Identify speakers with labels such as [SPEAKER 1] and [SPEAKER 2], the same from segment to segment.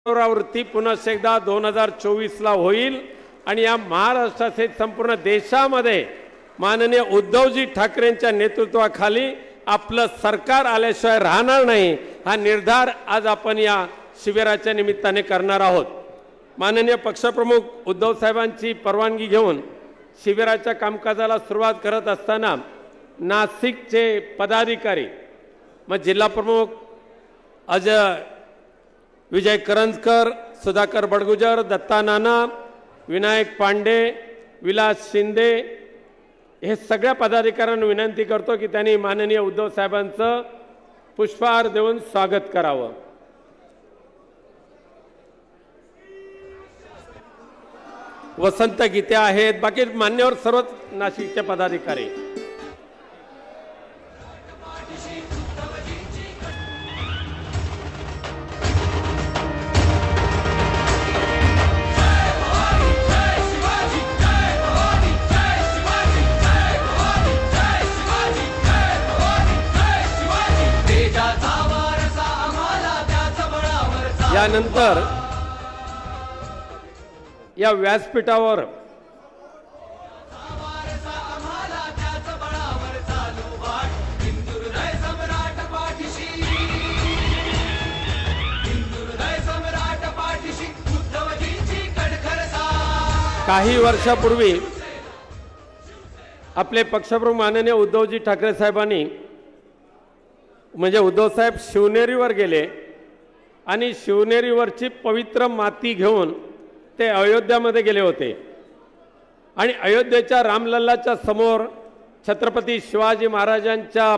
[SPEAKER 1] पुनरावृत्ती पुन्हा एकदा 2024ला होईल आणि या महाराष्ट्रासहित संपूर्ण देशामध्ये माननीय उद्धवजी ठाकरेंच्या नेतृत्वाखाली आपलं सरकार आल्याशिवाय राहणार नाही हा निर्धार आज आपण या शिबिराच्या निमित्ताने करणार आहोत। माननीय पक्षप्रमुख उद्धव साहेबांची परवानगी घेऊन शिबिराच्या कामकाजाला सुरुवात करत असताना नाशिकचे पदाधिकारी मग जिल्हा प्रमुख अजय विजय करंजकर, सुधाकर बडगुजर, दत्ता नाना, विनायक पांडे, विलास शिंदे हे सगळ्या पदाधिकाऱ्यांना विनंती करतो की त्यांनी माननीय उद्धव साहेबांचं पुष्पहार देऊन स्वागत करावं। वसंत गीते आहेत, बाकी मान्यवर सर्व नाशिकचे पदाधिकारी। यानंतर या व्यासपीठावर काही वर्षापूर्वी आपले पक्षप्रमुख माननीय उद्धवजी ठाकरे साहेबांनी म्हणजे उद्धव साहेब शिवनेरीवर गेले आणि शिवनेरीवरची पवित्र माती घेऊन ते अयोध्यामध्ये गेले होते आणि अयोध्येच्या रामलल्लाच्या समोर छत्रपती शिवाजी महाराजांच्या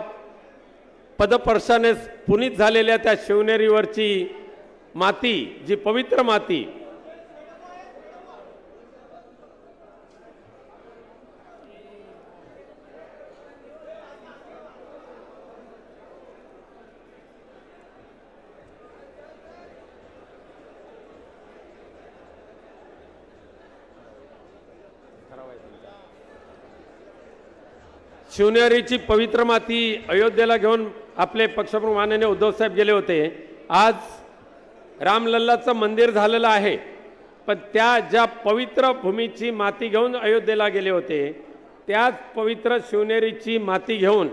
[SPEAKER 1] पदस्पर्शाने पुनीत झालेल्या त्या शिवनेरीवरची माती, जी पवित्र माती शिवनेरीची पवित्र माती अयोध्येला घेऊन आपले पक्षप्रमुख माननीय उद्धव साहेब गेले होते। आज रामलल्लाचं मंदिर झालेलं आहे, पण त्या ज्या पवित्र भूमीची माती घेऊन अयोध्येला गेले होते त्याच पवित्र शिवनेरीची माती घेऊन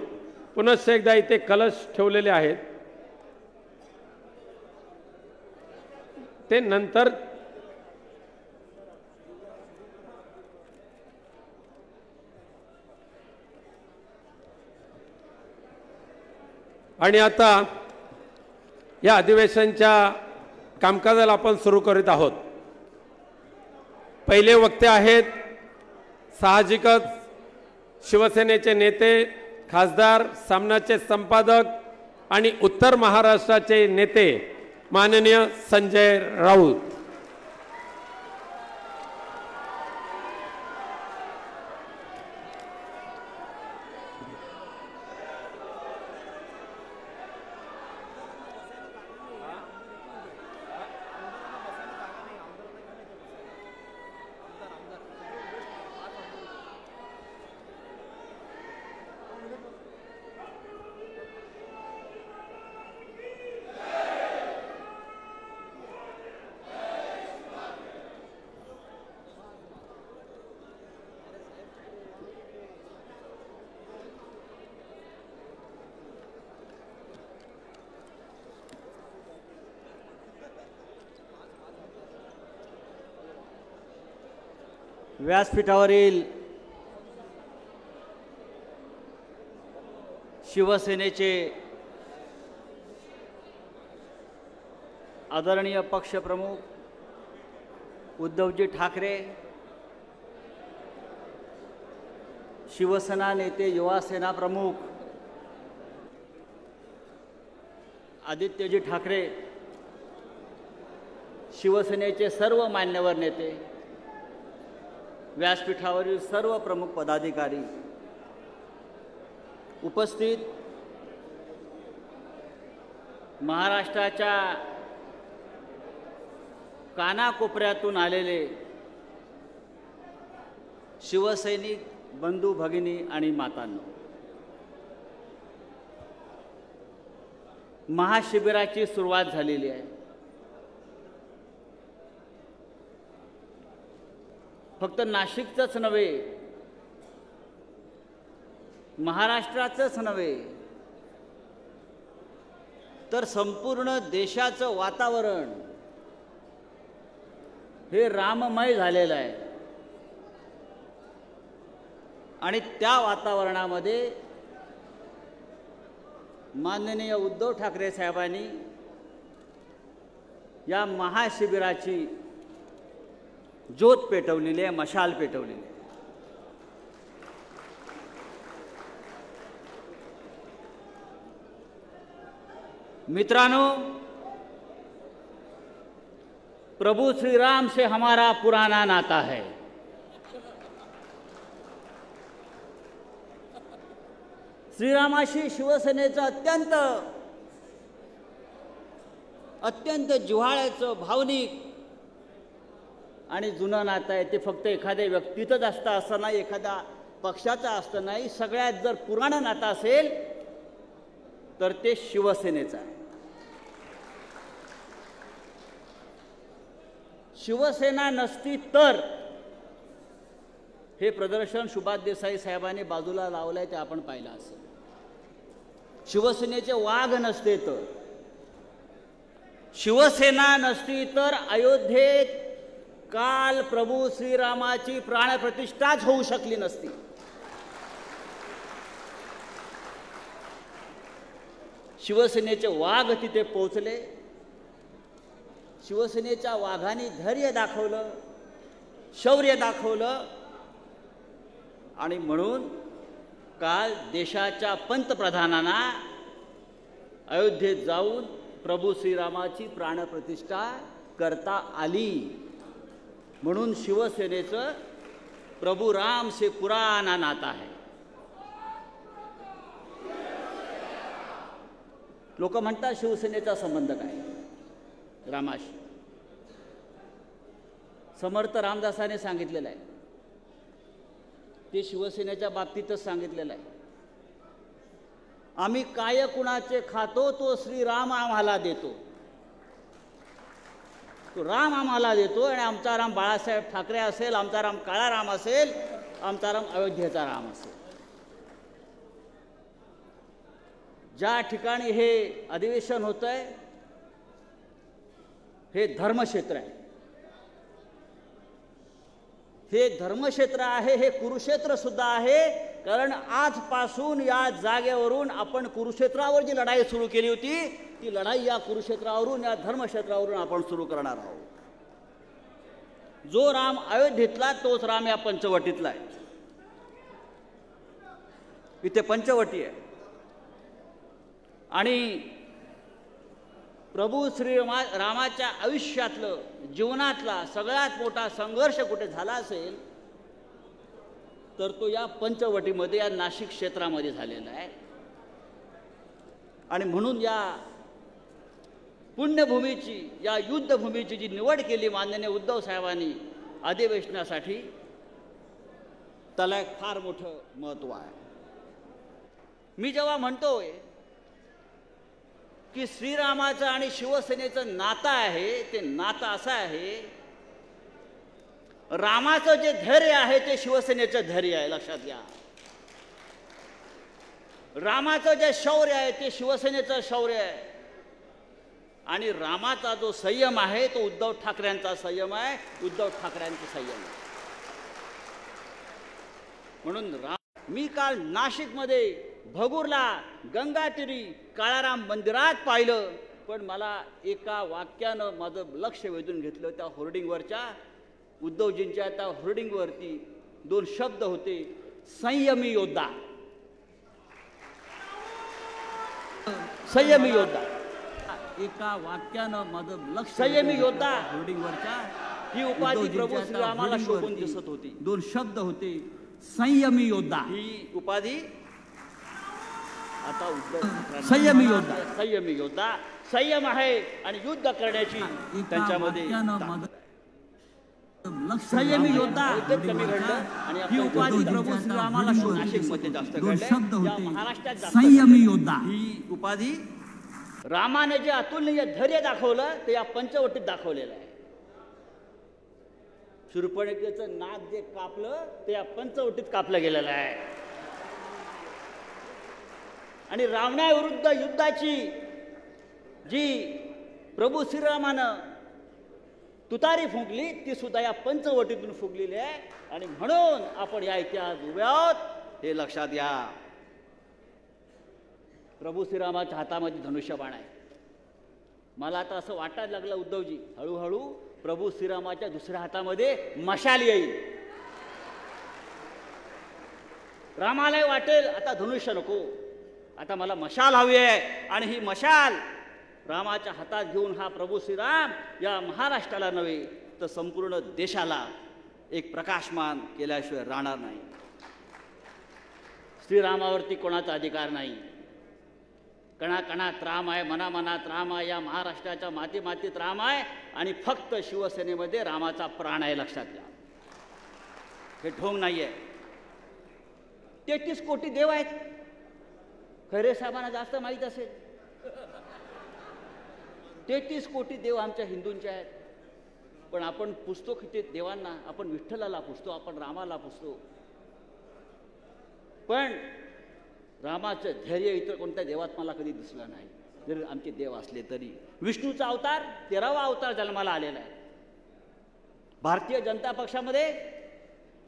[SPEAKER 1] पुन्हा एकदा इथे कलश ठेवलेले आहेत। ते नंतर आणि आता या अधिवेशनाच्या कामकाजाला आपण सुरू करीत आहोत। पहिले वक्ते आहेत साहजिकच शिवसेनेचे नेते, खासदार, सामनाचे संपादक आणि उत्तर महाराष्ट्राचे नेते माननीय संजय राऊत।
[SPEAKER 2] व्यासपीठावरील शिवसेनेचे आदरणीय पक्षप्रमुख उद्धवजी ठाकरे, शिवसेना नेते, युवा सेना प्रमुख आदित्यजी ठाकरे, शिवसेनेचे सर्व मान्यवर नेते, व्यासपीठावरील सर्व प्रमुख पदाधिकारी, उपस्थित महाराष्ट्राच्या कानाकोपऱ्यातून आलेले शिवसैनिक बंधू भगिनी आणि मातांनो, महाशिबिराची सुरुवात झालेली आहे। फक्त नाशिकचंच नव्हे, महाराष्ट्राचंच नव्हे, तर संपूर्ण देशाचं वातावरण हे राममय झालेलं आहे. आणि त्या वातावरणामध्ये माननीय उद्धव ठाकरे साहेबांनी या महाशिबिराची ज्योत पेटवलेली आहे, मशाल पेटवलेली आहे. मित्रांनो, प्रभु श्री राम से हमारा पुराना नाता है. श्रीरामाशी शिवसेनेचं अत्यंत जिव्हाळ्याचं, भावनिक आणि जुनं नातं आहे. ते फक्त एखाद्या व्यक्तीतच असतं असं नाही, एखाद्या पक्षाचं असतं नाही. सगळ्यात जर पुराणं नातं असेल तर ते शिवसेनेचं आहे. शिवसेना नसती तर हे प्रदर्शन सुभाष देसाई साहेबांनी बाजूला लावलंय ते आपण पाहिलं असेल. शिवसेनेचे वाघ नसते तर, शिवसेना नसती तर अयोध्येत काल प्रभू श्रीरामाची प्राणप्रतिष्ठाच होऊ शकली नसती. शिवसेनेचे वाघ तिथे पोहोचले. शिवसेनेच्या वाघांनी धैर्य दाखवलं, शौर्य दाखवलं आणि म्हणून काल देशाच्या पंतप्रधानांना अयोध्येत जाऊन प्रभू श्रीरामाची प्राणप्रतिष्ठा करता आली. म्हणून शिवसेनेचं प्रभु राम से पुराना नाता है. लोक म्हणतात शिवसेनेचा संबंध काय रामाशी. समर्थ रामदासाने सांगितलेलं आहे, ते शिवसेनेच्या बाबतीतच सांगितलेलं आहे. आम्ही काय कुणाचे खातो तो श्रीराम आम्हाला देतो. तो राम आम्हाला देतो आणि आमचा राम बाळासाहेब ठाकरे असेल, आमचा राम काळा राम असेल, आमचा राम अयोध्येचा राम असेल. ज्या ठिकाणी हे अधिवेशन होतंय हे धर्मक्षेत्र आहे. हे धर्मक्षेत्र आहे, हे कुरुक्षेत्र सुद्धा आहे. कारण आजपासून या जागेवरून आपण कुरुक्षेत्रावर जी लढाई सुरू केली होती ती लढाई या कुरुक्षेत्रावरून, या धर्मक्षेत्रावरून आपण सुरू करणार आहोत. जो राम अयोध्येतला तोच राम या पंचवटीतला आहे. इथे पंचवटी आहे आणि प्रभू श्री रामाच्या आयुष्यातलं, जीवनातला सगळ्यात मोठा संघर्ष कुठे झाला असेल तर तो या पंचवटीमध्ये, या नाशिक क्षेत्रामध्ये झालेला आहे. आणि म्हणून या पुण्यभूमीची, या युद्धभूमीची जी निवड केली माननीय उद्धव साहेबांनी अधिवेशनासाठी, त्याला एक फार मोठं महत्त्व आहे. मी जेव्हा म्हणतोय की श्रीरामाचं आणि शिवसेनेचं नातं आहे, ते नातं असं आहे, रामाचं जे धैर्य आहे ते शिवसेनेचं धैर्य आहे, लक्षात घ्या. रामाचं जे शौर्य आहे ते शिवसेनेचं शौर्य आहे. आणि रामाचा जो संयम आहे तो उद्धव ठाकरेंचा संयम आहे, उद्धव ठाकरेंचा संयम आहे. म्हणून मी काल नाशिकमध्ये भगूरला, गंगातीरी काळाराम मंदिरात पाहिलं, पण मला एका वाक्यानं माझं लक्ष वेधून घेतलं. त्या होर्डिंगवरच्या, उद्धवजींच्या त्या होर्डिंगवरती दोन शब्द होते, संयमी योद्धा. संयमी योद्धा, एका वाक्यानं माझं लक्ष, संयमी योद्धा होर्डिंगवरच्या, ही उपाधी प्रभू श्रीरामाला शोभून दिसत होती. दोन शब्द होते, संयमी योद्धा. ही उपाधी आता उद्धव संयमी योद्धा, संयमी योद्धा. संयम आहे आणि युद्ध करण्याची त्यांच्यामध्ये संयमी योद्धा कमी घडलं. आणि ही उपाधी प्रभू श्रीरामाला नाशिकमध्ये जास्त घडलं. महाराष्ट्रात संयमी योद्धा ही उपाधी रामाने जे अतुलनीय धैर्य दाखवलं ते या पंचवटीत दाखवलेलं आहे. शूर्पणखेचं नाक जे कापलं ते या पंचवटीत कापलं गेलेलं आहे. आणि रावणाविरुद्ध युद्धाची जी प्रभू श्रीरामानं तुतारी फुंकली ती सुद्धा या पंचवटीतून फुंकलेली आहे. आणि म्हणून आपण या इतिहास उभे आहोत हे लक्षात घ्या. प्रभू श्रीरामाच्या हातामध्ये धनुष्यबाण आहे. मला आता असं वाटायला लागलं उद्धवजी, हळूहळू प्रभू श्रीरामाच्या दुसऱ्या हातामध्ये मशाल येईल. रामालाही वाटेल आता धनुष्य नको, आता मला मशाल हवी आहे. आणि ही मशाल रामाच्या हातात घेऊन हा प्रभू श्रीराम या महाराष्ट्राला नव्हे तर संपूर्ण देशाला एक प्रकाशमान केल्याशिवाय राहणार नाही. श्रीरामावरती कोणाचा अधिकार नाही. कणाकणात राम आहे, मनामनात राम आहे, या महाराष्ट्राच्या माती मातीत राम आहे. आणि फक्त शिवसेनेमध्ये रामाचा प्राण आहे, लक्षात घ्या. हे ढोंग नाही आहे. 33 कोटी देव आहेत. खैरे साहेबांना जास्त माहीत असेल. 33 कोटी देव आमच्या हिंदूंचे आहेत. पण आपण पुजतो किती देवांना? आपण विठ्ठलाला पुजतो, आपण रामाला पुजतो. पण रामाचं धैर्य इतर कोणत्या देवात मला कधी दिसलं नाही, जरी आमचे देव असले तरी. विष्णूचा अवतार 13वा अवतार जन्माला आलेला आहे. भारतीय जनता पक्षामध्ये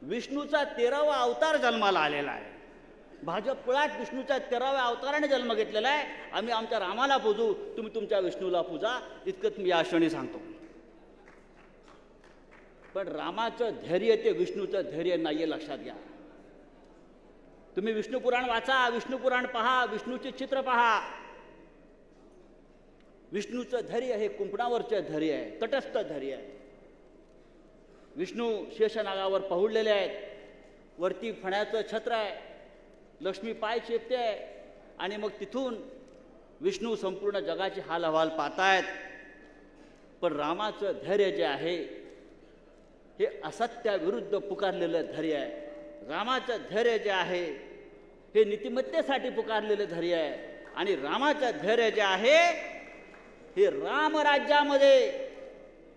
[SPEAKER 2] विष्णूचा 13वा अवतार जन्माला आलेला आहे. भाजप कुळात विष्णूच्या 13व्या अवताराने जन्म घेतलेला आहे. आम्ही आमच्या रामाला पूजू, तुम्ही तुमच्या विष्णूला पूजा, इतकंच मी या क्षणी सांगतो. पण रामाचं धैर्य ते विष्णूचं धैर्य नाहीये, लक्षात घ्या. तुम्ही विष्णू पुराण वाचा, विष्णू पुराण पहा, विष्णूचे चित्र पहा. विष्णूचं धैर्य हे कुंपणावरचं धैर्य आहे, तटस्थ धैर्य आहे. विष्णू शेषनागावर पहुडलेले आहेत. वरती फण्याचं छत्र आहे, लक्ष्मी पाय चेपते आहे. आणि मग तिथून विष्णू संपूर्ण जगाचे हाल अहवाल पाहतायत. पण रामाचं धैर्य जे आहे हे असत्याविरुद्ध पुकारलेलं धैर्य आहे. रामाचं धैर्य जे आहे हे नीतिमत्तेसाठी पुकारलेलं धैर्य आहे. आणि रामाचं धैर्य जे आहे हे रामराज्यामध्ये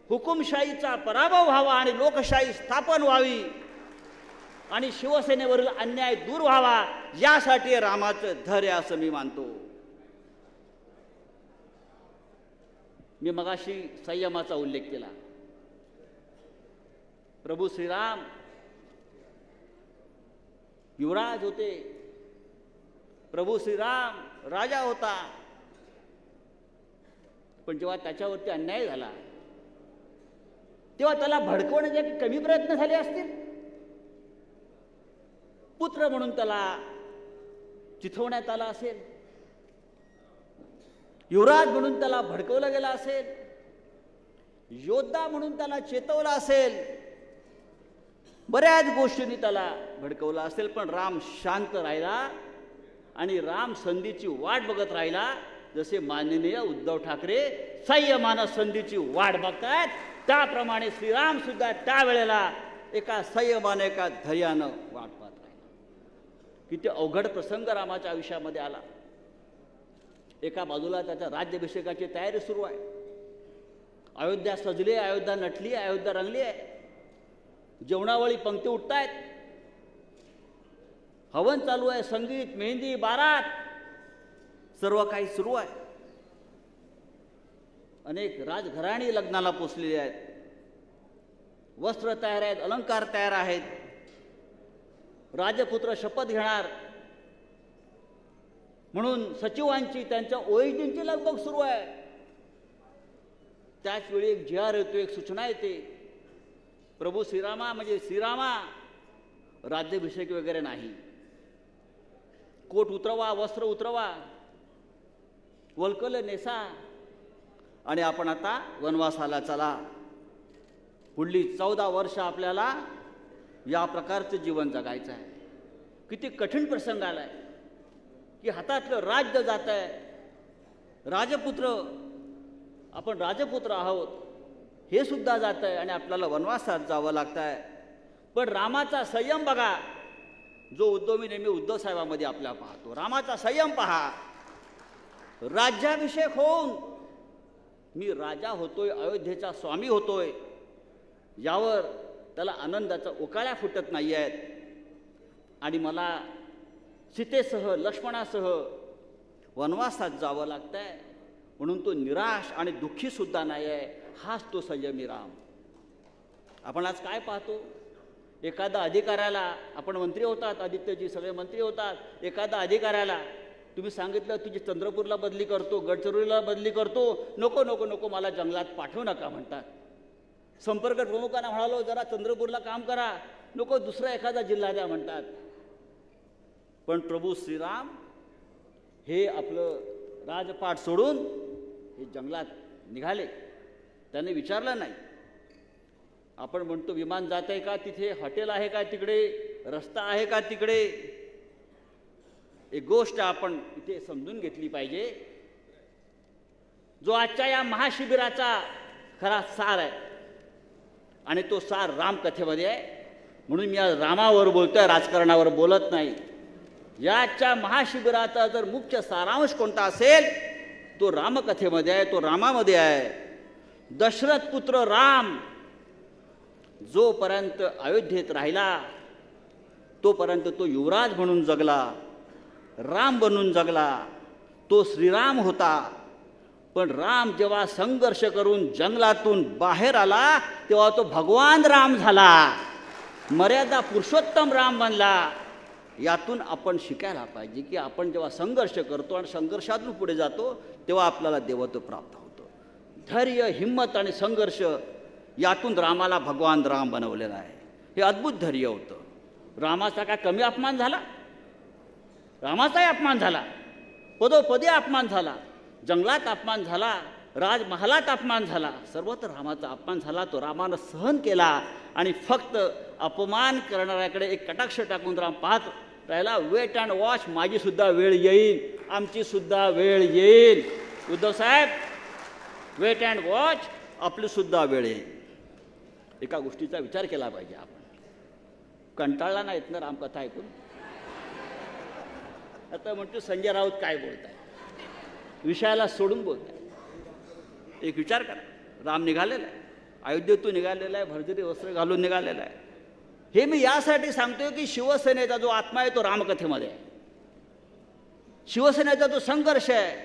[SPEAKER 2] हुकुमशाहीचा पराभव व्हावा आणि लोकशाही स्थापन व्हावी आणि शिवसेनेवरील अन्याय दूर व्हावा, यासाठी रामाचं धैर्य असं मी मानतो. मी मगाशी संयमाचा उल्लेख केला. प्रभू श्रीराम युवराज होते. प्रभू श्रीराम राजा होता. पण जेव्हा त्याच्यावरती अन्याय झाला तेव्हा त्याला भडकवण्याचे कमी प्रयत्न झाले असतील. पुत्र म्हणून त्याला चिथवण्यात आला असेल, युवराज म्हणून त्याला भडकवलं गेलं असेल, योद्धा म्हणून त्याला चेतवलं असेल, बऱ्याच गोष्टींनी त्याला भडकवलं असेल. पण राम शांत राहिला आणि राम संधीची वाट बघत राहिला. जसे माननीय उद्धव ठाकरे संयमानं संधीची वाट बघतायत, त्याप्रमाणे श्रीराम सुद्धा त्यावेळेला एका संयमाने एका धैर्यानं वाट पाहत राहिला. किती अवघड प्रसंग रामाच्या आयुष्यामध्ये आला. एका बाजूला त्याच्या राज्याभिषेकाची तयारी सुरू आहे. अयोध्या सजली, अयोध्या नटली, अयोध्या रंगली आहे. जेवणावळी पंक्ती उठतायत, हवन चालू आहे, संगीत, मेहंदी, बारात, सर्व काही सुरू आहे. अनेक राजघराणी लग्नाला पोचलेली आहेत. वस्त्र तयार आहेत, अलंकार तयार आहेत. राजपुत्र शपथ घेणार म्हणून सचिवांची, त्यांच्या ओएसडींची लगबग सुरू आहे. त्याच वेळी एक GR येतो, एक सूचना येते. प्रभू श्रीरामा म्हणजे श्रीरामा राज्याभिषेक वगैरे नाही. कोट उतरवा, वस्त्र उतरवा, वल्कल नेसा आणि आपण आता वनवासाला चला. पुढली 14 वर्ष आपल्याला या प्रकारचं जीवन जगायचं आहे. किती कठीण प्रसंग आलाय की हातातलं राज्य जात आहे. राजपुत्र, आपण राजपुत्र आहोत, हे सुद्धा जात आहे आणि आपल्याला वनवासात जावं लागतं आहे. पण रामाचा संयम बघा, जो उद्धव मी नेहमी उद्धव साहेबांमध्ये आपल्या पाहतो. रामाचा संयम पहा. राज्याभिषेक होऊन मी राजा होतोय, अयोध्येचा स्वामी होतोय, यावर त्याला आनंदाचा उकाळ्या फुटत नाही आहेत आणि मला सीतेसह लक्ष्मणासह वनवासात जावं लागतंय म्हणून तो निराश आणि दुःखी सुद्धा नाही आहे. हाच तो संयमी राम. आपण आज काय पाहतो, एखादा अधिकाऱ्याला, आपण मंत्री होतात, आदित्यजी सगळे मंत्री होतात, एखादा अधिकाऱ्याला तुम्ही सांगितलं तुझी चंद्रपूरला बदली करतो, गडचिरोलीला बदली करतो, नको नको नको मला जंगलात पाठवू नका म्हणतात. संपर्क प्रमुखांना म्हणालो जरा चंद्रपूरला काम करा, नको दुसरा एखादा जिल्हा द्या म्हणतात. पण प्रभू श्रीराम हे आपलं राजपाट सोडून हे जंगलात निघाले. त्याने विचारलं नाही. आपण म्हणतो विमान जात आहे का तिथे, हॉटेल आहे का तिकडे, रस्ता आहे का तिकडे. एक गोष्ट आपण इथे समजून घेतली पाहिजे, जो आजच्या या महाशिबिराचा खरा सार आहे आणि तो सार रामकथेमध्ये आहे. म्हणून मी आज रामावर बोलतोय, राजकारणावर बोलत नाही. याच्या महाशिबिराचा जर मुख्य सारांश कोणता असेल तो रामकथेमध्ये आहे, तो रामामध्ये आहे. दशरथ पुत्र राम जोपर्यंत अयोध्येत राहिला तोपर्यंत तो युवराज म्हणून जगला, राम बनून जगला, तो श्रीराम होता. पण राम जेव्हा संघर्ष करून जंगलातून बाहेर आला तेव्हा तो भगवान राम झाला, मर्यादा पुरुषोत्तम राम बनला. यातून आपण शिकायला पाहिजे की आपण जेव्हा संघर्ष करतो आणि संघर्षातून पुढे जातो तेव्हा आपल्याला देवत्व प्राप्त होतं. धैर्य, हिंमत आणि संघर्ष यातून रामाला भगवान राम बनवलेला आहे. हे अद्भुत धैर्य होतं. रामाचा काय कमी अपमान झाला? रामाचाही अपमान झाला, पदोपदी अपमान झाला, जंगलात अपमान झाला, राजमहालात अपमान झाला, सर्वत्र रामाचा अपमान झाला. तो रामानं सहन केला आणि फक्त अपमान करणाऱ्याकडे एक कटाक्ष टाकून राम पाहत राहिला. वेट अँड वॉच, माझी सुद्धा वेळ येईल, आमची सुद्धा वेळ येईल. उद्धव साहेब, वेट अँड वॉच, आपली सुद्धा वेळ येईल. एका गोष्टीचा विचार केला पाहिजे आपण. कंटाळला नाहीत ना रामकथा ऐकून? आता म्हणतो संजय राऊत काय बोलताय, विषयाला सोडून बोलताय. एक विचार करा, राम निघालेला आहे, अयोध्येतून निघालेला आहे, भरजरी वस्त्र घालून निघालेला आहे. हे मी यासाठी सांगतोय की शिवसेनेचा जो आत्मा आहे तो रामकथेमध्ये आहे. शिवसेनेचा जो संघर्ष आहे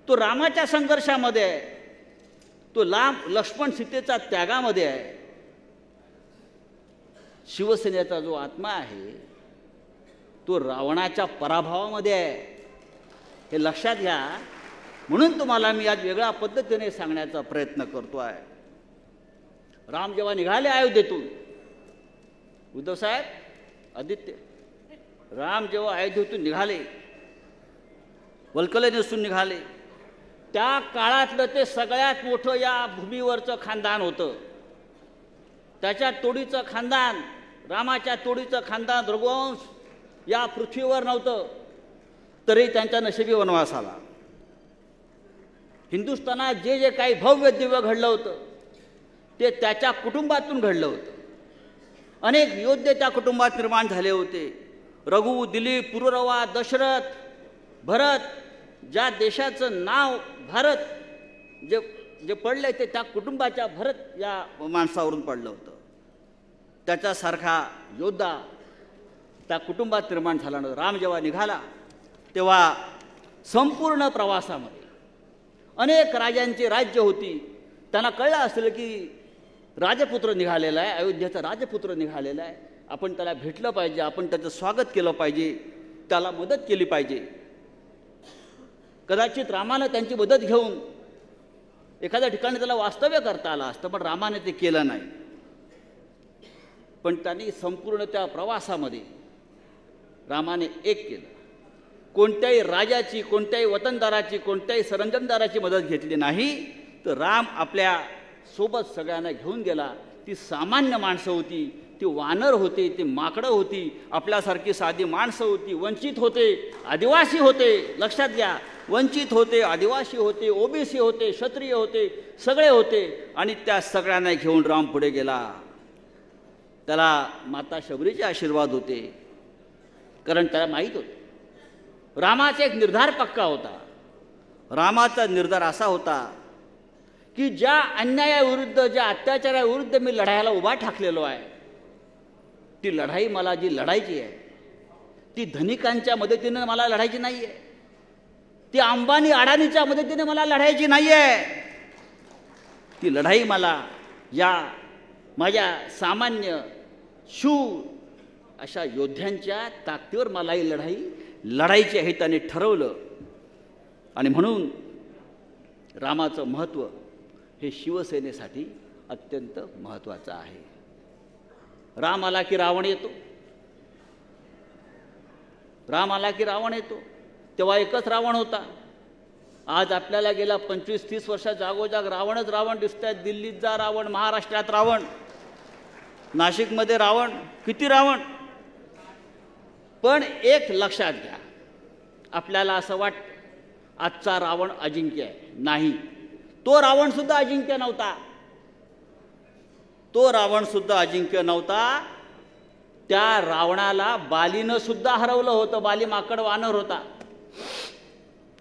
[SPEAKER 2] तो रामाच्या संघर्षामध्ये आहे, तो लक्ष्मण सीतेचा त्यागामध्ये आहे. शिवसेनेचा जो आत्मा आहे तो रावणाच्या पराभवामध्ये आहे. हे लक्षात घ्या. म्हणून तुम्हाला मी आज वेगळ्या पद्धतीने सांगण्याचा प्रयत्न करतो आहे. राम जेव्हा निघाले अयोध्येतून, उद्धव साहेब, आदित्य, राम जेव्हा अयोध्येतून निघाले, वल्कले नेसून निघाले, त्या काळातलं ते सगळ्यात मोठं या भूमीवरचं खानदान होतं. त्याच्या तोडीचं खानदान, रामाच्या तोडीचं खानदान, रघुवंश या पृथ्वीवर नव्हतं. तरी त्यांच्या नशिबी वनवास आला. हिंदुस्थानात जे जे काही भव्य दिव्य घडलं होतं ते त्याच्या कुटुंबातून घडलं होतं. अनेक योद्धे त्या कुटुंबात निर्माण झाले होते. रघु, दिलीप, पुरुरवा, दशरथ, भरत, ज्या देशाचं नाव भारत जे जे पडले ते त्या कुटुंबाच्या भरत या माणसावरून पडलं होतं. त्याच्यासारखा योद्धा त्या कुटुंबात निर्माण झाला. राम जेव्हा निघाला तेव्हा संपूर्ण प्रवासामध्ये अनेक राजांची राज्य होती. त्यांना कळलं असेल की राजपुत्र निघालेला आहे, अयोध्येचा राजपुत्र निघालेला आहे, आपण त्याला भेटलं पाहिजे, आपण त्याचं स्वागत केलं पाहिजे, त्याला मदत केली पाहिजे. कदाचित रामानं त्यांची मदत घेऊन एखाद्या ठिकाणी त्याला वास्तव्य करता आलं असतं, पण रामाने ते केलं नाही. पण त्यांनी संपूर्ण त्या प्रवासामध्ये रामाने एक केलं. कोणत्याही राजाची, कोणत्याही वतनदाराची, कोणत्याही सरंजामदाराची मदत घेतली नाही. तर राम आपल्या सोबत सगळ्यांना घेऊन गेला. ती सामान्य माणसं होती, ती वानर होते, ती माकडं होती, आपल्यासारखी साधी माणसं होती, वंचित होते, आदिवासी होते. लक्षात घ्या, वंचित होते, आदिवासी होते, ओबीसी होते, क्षत्रिय होते, सगळे होते. आणि त्या सगळ्यांना घेऊन राम पुढे गेला. त्याला माता शबरीचे आशीर्वाद होते, कारण त्याला माहीत होतं रामाचा एक निर्धार पक्का होता. रामाचा निर्धार असा होता की ज्या अन्यायाविरुद्ध, ज्या अत्याचाराविरुद्ध मी लढायला उभा ठाकलेलो आहे, ती लढाई मला जी लढायची आहे ती धनिकांच्या मदतीने मला लढायची नाही आहे, ती अंबानी अडाणीच्या मदतीने मला लढायची नाही आहे. ती लढाई मला या माझ्या सामान्य शूर अशा योद्ध्यांच्या ताकदीवर मला ही लढाई लढायची आहे त्यांनी ठरवलं. आणि म्हणून रामाचं महत्त्व हे शिवसेनेसाठी अत्यंत महत्त्वाचं आहे. राम आला की रावण येतो, राम आला की रावण येतो. तेव्हा एकच रावण होता. आज आपल्याला गेल्या 25-30 वर्षात जागोजाग रावणच रावण दिसत आहेत. दिल्लीत जा रावण, महाराष्ट्रात रावण, नाशिकमध्ये रावण, किती रावण. पण एक लक्षात घ्या, आपल्याला असं वाटतं आजचा रावण अजिंक्य आहे. नाही, तो रावण सुद्धा अजिंक्य नव्हता. तो रावण सुद्धा अजिंक्य नव्हता. त्या रावणाला बालीनं सुद्धा हरवलं होतं. बाली माकड वानर होता,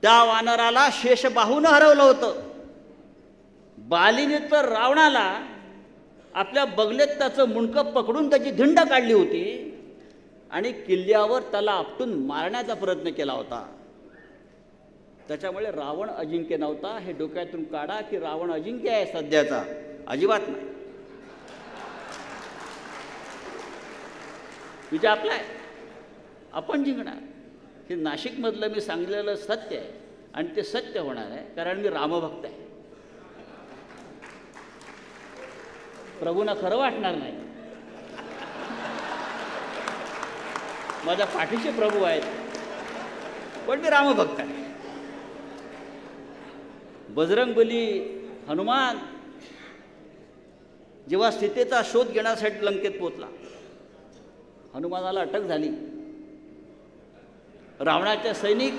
[SPEAKER 2] त्या वानराला शेषबाहूनं हरवलं होतं. बालीने तर रावणाला आपल्या बगलेत त्याचं मुंडकं पकडून त्याची धिंड काढली होती आणि किल्ल्यावर त्याला आपटून मारण्याचा प्रयत्न केला होता. त्याच्यामुळे रावण अजिंक्य नव्हता. हे डोक्यातून काढा की रावण अजिंक्य आहे सध्याचा, अजिबात नाही. विजय आपला आहे, आपण जिंकणार. हे नाशिकमधलं मी सांगितलेलं सत्य आहे आणि ते सत्य होणार आहे, कारण मी रामभक्त आहे. प्रभूंना खरं वाटणार नाही, माझ्या पाठीचे प्रभू आहेत, पण मी रामभक्त आहे. बजरंगबली हनुमान जेव्हा सीतेचा शोध घेण्यासाठी लंकेत पोचला, हनुमानाला अटक झाली. रावणाचे सैनिक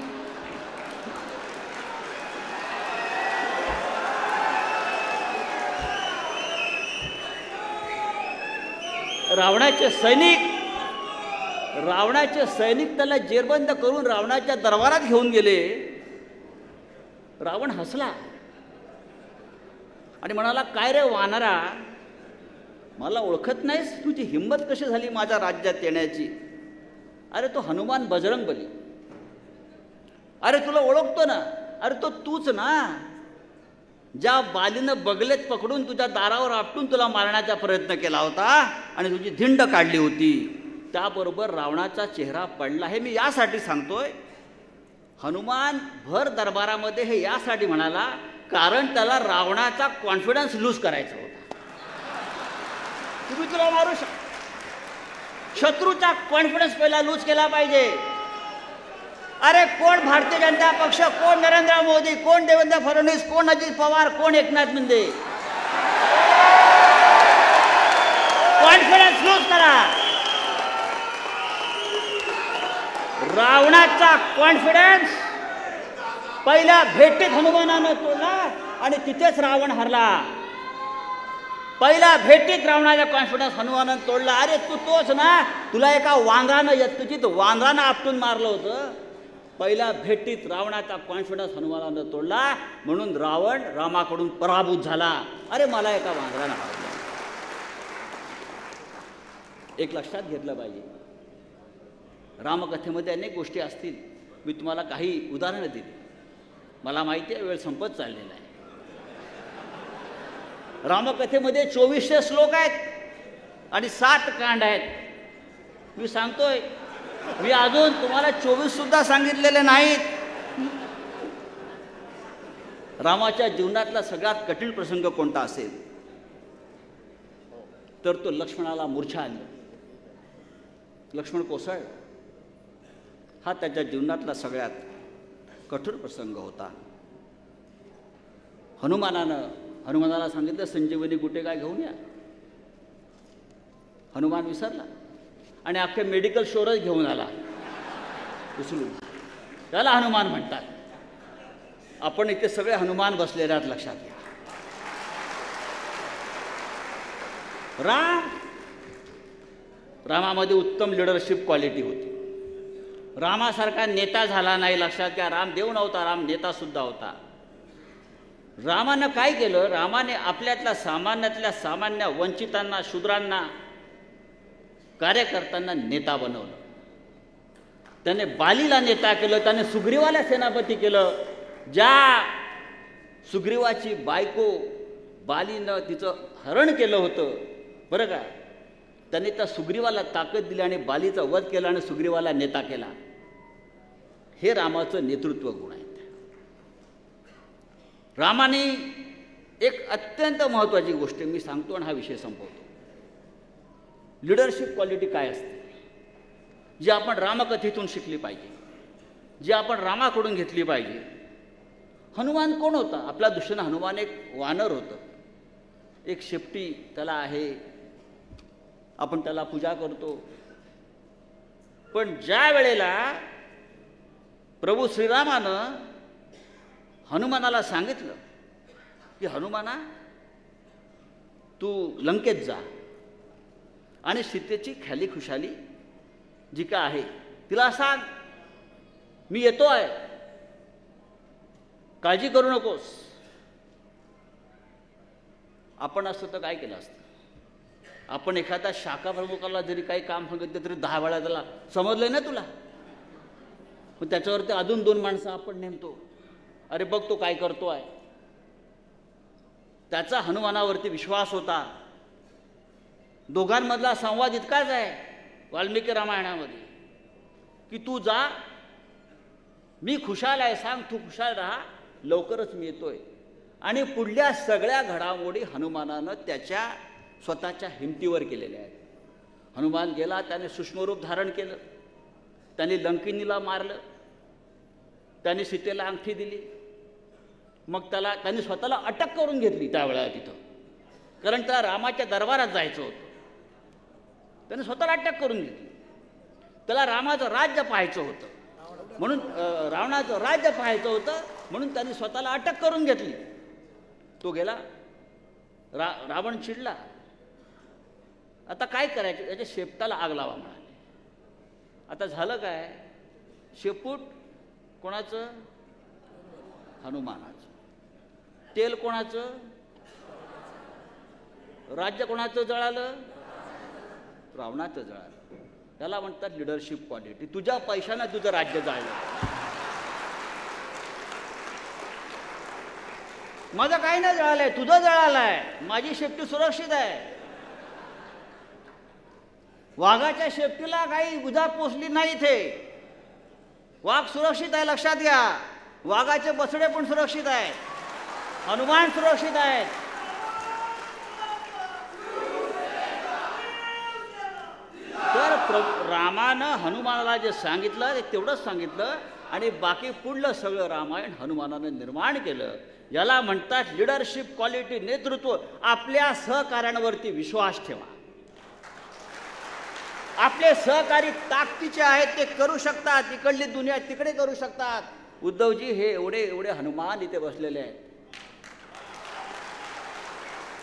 [SPEAKER 2] रावणाचे सैनिक त्याला जेरबंद करून रावणाच्या दरबारात घेऊन गेले. रावण हसला आणि म्हणाला, काय रे वानरा, मला ओळखत नाहीस? तुझी हिंमत कशी झाली माझ्या राज्यात येण्याची? अरे तो हनुमान बजरंगबली, अरे तुला ओळखतो ना, अरे तो तूच ना, ज्या बालीनं बगलेत पकडून तुझ्या दारावर आपटून तुला मारण्याचा प्रयत्न केला होता आणि तुझी धिंड काढली होती. त्याबरोबर रावणाचा चेहरा पडला. हे मी यासाठी सांगतोय, हनुमान भर दरबारामध्ये हे यासाठी म्हणाला कारण त्याला रावणाचा कॉन्फिडन्स लूज करायचा होता. तुम्ही तुला मारू शत्रूचा कॉन्फिडन्स पहिला लूज केला पाहिजे. अरे कोण भारतीय जनता पक्ष, कोण नरेंद्र मोदी, कोण देवेंद्र फडणवीस, कोण अजित पवार, कोण एकनाथ शिंदे, कॉन्फिडन्स लूज करा. रावणाचा कॉन्फिडन्स पहिल्या भेटीत हनुमानानं तोडला आणि तिथेच रावण हरला. पहिल्या भेटीत रावणाचा कॉन्फिडन्स हनुमानानं तोडला. अरे तू तोच ना, तुला एका वानरानं आपटून मारलं होतं. पहिल्या भेटीत रावणाचा कॉन्फिडन्स हनुमानानं तोडला, म्हणून रावण रामाकडून पराभूत झाला. अरे मला एका वानरानं हरवलं. एक लक्षात घेतलं पाहिजे, रामकथेमध्ये अनेक गोष्टी असतील. मी तुम्हाला काही उदाहरणं दिली. मला माहिती आहे वेळ संपत चाललेला आहे. रामकथेमध्ये 2400 श्लोक आहेत आणि 7 कांड आहेत. मी सांगतोय, मी अजून तुम्हाला 24 सुद्धा सांगितलेले नाहीत. रामाच्या जीवनातला सगळ्यात कठीण प्रसंग कोणता असेल तर तो लक्ष्मणाला मूर्छा आली, लक्ष्मण कोसळला. हा त्याच्या जीवनातला सगळ्यात कठोर प्रसंग होता. हनुमानाला सांगितलं संजीवनी कुठे काय घेऊन या. हनुमान विसरला आणि अख्खे मेडिकल स्टोअरच घेऊन आला उचलून. त्याला हनुमान म्हणतात. आपण इथे सगळे हनुमान बसलेले आहेत, लक्षात घ्या. रामामध्ये उत्तम लिडरशिप क्वालिटी होती. रामासारखा नेता झाला नाही, लक्षात घ्या. राम देव नव्हता, राम नेता सुद्धा होता. रामानं काय केलं, रामाने आपल्यातल्या सामान्यातल्या सामान्य वंचितांना, शूद्रांना कार्यकर्त्यांना नेता बनवलं. त्याने बालीला नेता केलं, त्याने सुग्रीवाला सेनापती केलं. ज्या सुग्रीवाची बायको बालीनं तिचं हरण केलं होतं बरं का, त्याने त्या सुग्रीवाला ताकद दिली आणि बालीचा वध केला आणि सुग्रीवाला नेता केला. हे रामाचं नेतृत्व गुण आहेत. रामाने एक अत्यंत महत्त्वाची गोष्ट मी सांगतो आणि हा विषय संपवतो. लिडरशिप क्वालिटी काय असते जी आपण रामकथेतून शिकली पाहिजे, जी आपण रामाकडून घेतली पाहिजे. हनुमान कोण होता? आपल्या दृष्टीनं हनुमान एक वानर होतं, एक शेपटी त्याला आहे, आपण त्याला पूजा करतो. पण ज्या वेळेला प्रभू श्रीरामानं हनुमानाला सांगितलं की हनुमाना तू लंकेत जा आणि सीतेची ख्याली खुशाली जी का आहे तिला सांग, मी येतो आहे, काळजी करू नकोस. आपण असतं तर काय केलं असतं? आपण एखाद्या शाखा प्रमुखाला जरी काही काम सांगितलं तरी 10 वेळा त्याला समजलंय ना तुला, पण त्याच्यावरती अजून 2 माणसं आपण नेमतो. अरे बघ तो काय करतो आहे. त्याचा हनुमानावरती विश्वास होता. दोघांमधला संवाद इतकाच आहे वाल्मिकी रामायणामध्ये की तू जा, मी खुशाल आहे, सांग तू खुशाल राहा, लवकरच मी येतोय. आणि पुढल्या सगळ्या घडामोडी हनुमानानं त्याच्या स्वतःच्या हिमतीवर केलेल्या आहेत. हनुमान गेला, त्याने सूक्ष्मरूप धारण केलं, त्याने लंकिनीला मारलं, त्याने सीतेला अंगठी दिली, मग त्याने स्वतःला अटक करून घेतली त्यावेळेला तिथं, कारण त्याला रामाच्या दरबारात जायचं होतं. त्याने स्वतःला अटक करून घेतली. त्याला रामाचं राज्य पाहायचं होतं म्हणून, रावणाचं राज्य पाहायचं होतं म्हणून त्याने स्वतःला अटक करून घेतली. तो गेला, रावण चिडला. आता काय करायचं? त्याच्या शेपटाला आग लावा म्हणाले. आता झालं काय? शेपूट कोणाचं? हनुमानाचं. तेल कोणाचं? राज्य कोणाचं जळालं? रावणाचं जळालं. त्याला म्हणतात लिडरशिप क्वालिटी. तुझ्या पैशानं तुझं राज्य जाळलं. माझं काही नाही जळालंय, तुझं जळालंय. माझी शेपटी सुरक्षित आहे. वाघाच्या शेपटीला काही गुजा पोचली नाही इथे. वाघ सुरक्षित आहे, लक्षात घ्या. वाघाचे बसडे पण सुरक्षित आहेत, हनुमान सुरक्षित आहेत. तर रामानं हनुमानाला जे सांगितलं ते तेवढंच सांगितलं आणि बाकी पुढलं सगळं रामायण हनुमानानं निर्माण केलं. याला म्हणतात लिडरशिप क्वालिटी, नेतृत्व. आपल्या सहकार्यांवरती विश्वास ठेवा. आपले सहकारी ताकदीचे आहेत, ते करू शकतात. इकडली दुनिया तिकडे करू शकतात. उद्धवजी हे एवढे हनुमान इथे बसलेले आहेत.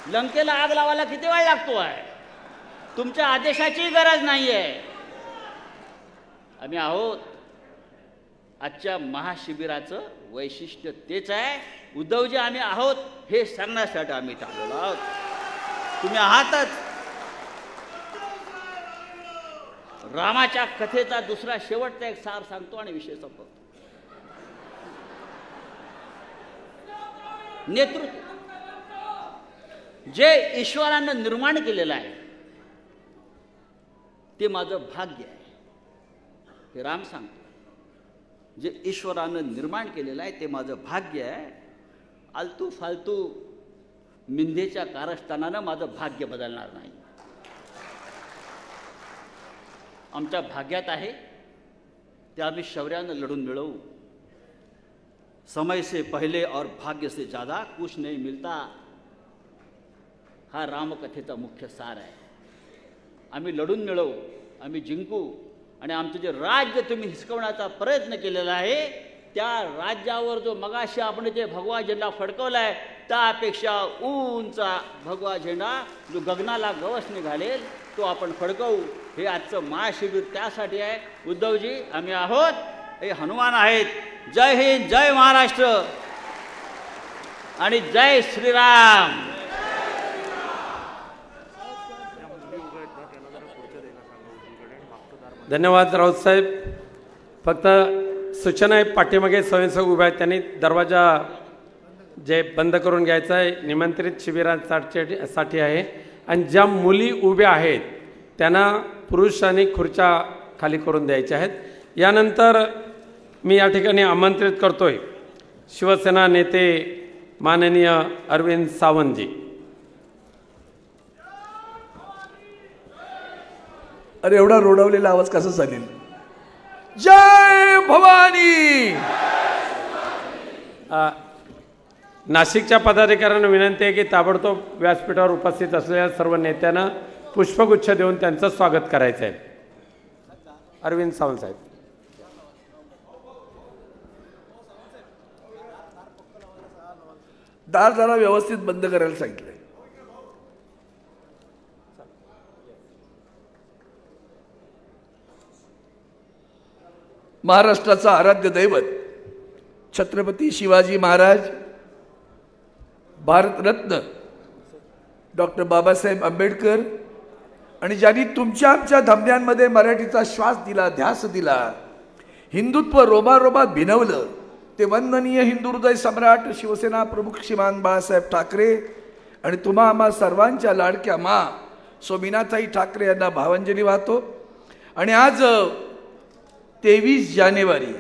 [SPEAKER 2] लंकेला आग लावायला किती वेळ लागतो आहे? तुमच्या आदेशाची गरज नाहीये. आम्ही आहोत. आजच्या महाशिबिराचं वैशिष्ट्य तेच आहे. उद्धवजी आम्ही आहोत हे सांगण्यासाठी आम्ही आलेलो आहोत. तुम्ही आहातच. रामाच्या कथेचा दुसरा शेवटचा एक सार सांगतो आणि विषय संपवतो. नेतृत्व जे ईश्वरानं निर्माण केलेलं आहे ते माझं भाग्य आहे. हे राम सांगतो. जे ईश्वरानं निर्माण केलेलं आहे ते माझं भाग्य आहे. आलतू फालतू मिंदेच्या कारस्थानानं माझं भाग्य बदलणार नाही. आमच्या भाग्यात आहे ते आम्ही शौर्यानं लढून मिळवू. समय से पहले और भाग्य से ज़्यादा कुछ नहीं मिलता. हा रामकथेचा मुख्य सार आहे. आम्ही लढून मिळवू, आम्ही जिंकू. आणि आमचं जे राज्य तुम्ही हिसकवण्याचा प्रयत्न केलेला आहे त्या राज्यावर जो मगाशी आपण जे भगवा झेंडा फडकवला आहे त्यापेक्षा उंचा भगवा झेंडा जो गगनाला गवसणी घालेल तो आपण फडकवू. हे आजचं महाशिबिर त्यासाठी आहे. उद्धवजी आम्ही आहोत, हे हनुमान आहेत. जय हिंद, जय महाराष्ट्र आणि जय श्रीराम.
[SPEAKER 1] धन्यवाद राऊत साहेब. फक्त सूचना आहे, पाठीमागे स्वयंसेवक उभे आहेत, त्यांनी दरवाजा जे बंद करून घ्यायचा आहे. निमंत्रित शिबिरांसाठी आहे. आणि ज्या मुली उभ्या आहेत त्यांना पुरुषांनी खुर्च्या खाली करून द्यायच्या आहेत. यानंतर मी या ठिकाणी आमंत्रित करतोय शिवसेना नेते माननीय अरविंद सावंतजी.
[SPEAKER 3] अरे एवढा रोडवलेला आवाज कसा चालेल? जय भवानी.
[SPEAKER 1] नाशिकच्या पदाधिकाऱ्यांना विनंती आहे की ताबडतोब व्यासपीठावर उपस्थित असलेल्या सर्व नेत्यांना पुष्पगुच्छ देऊन त्यांचं स्वागत करायचं आहे. अरविंद सावंत साहेब.
[SPEAKER 3] दार जरा व्यवस्थित बंद करायला सांगितलंय. महाराष्ट्राचा आराध्य दैवत छत्रपती शिवाजी महाराज, भारतरत्न डॉक्टर बाबासाहेब आंबेडकर आणि ज्यांनी तुमच्या आमच्या धमन्यांमध्ये मराठीचा श्वास दिला, ध्यास दिला, हिंदुत्व रोमारोमात भिनवलं, ते वंदनीय हिंदू हृदय सम्राट शिवसेना प्रमुख श्रीमान बाळासाहेब ठाकरे आणि तुम्हा आम्हा सर्वांच्या लाडक्या मा सोमिनाताई ठाकरे यांना भावांजली वाहतो. आणि आज 23 जानेवारी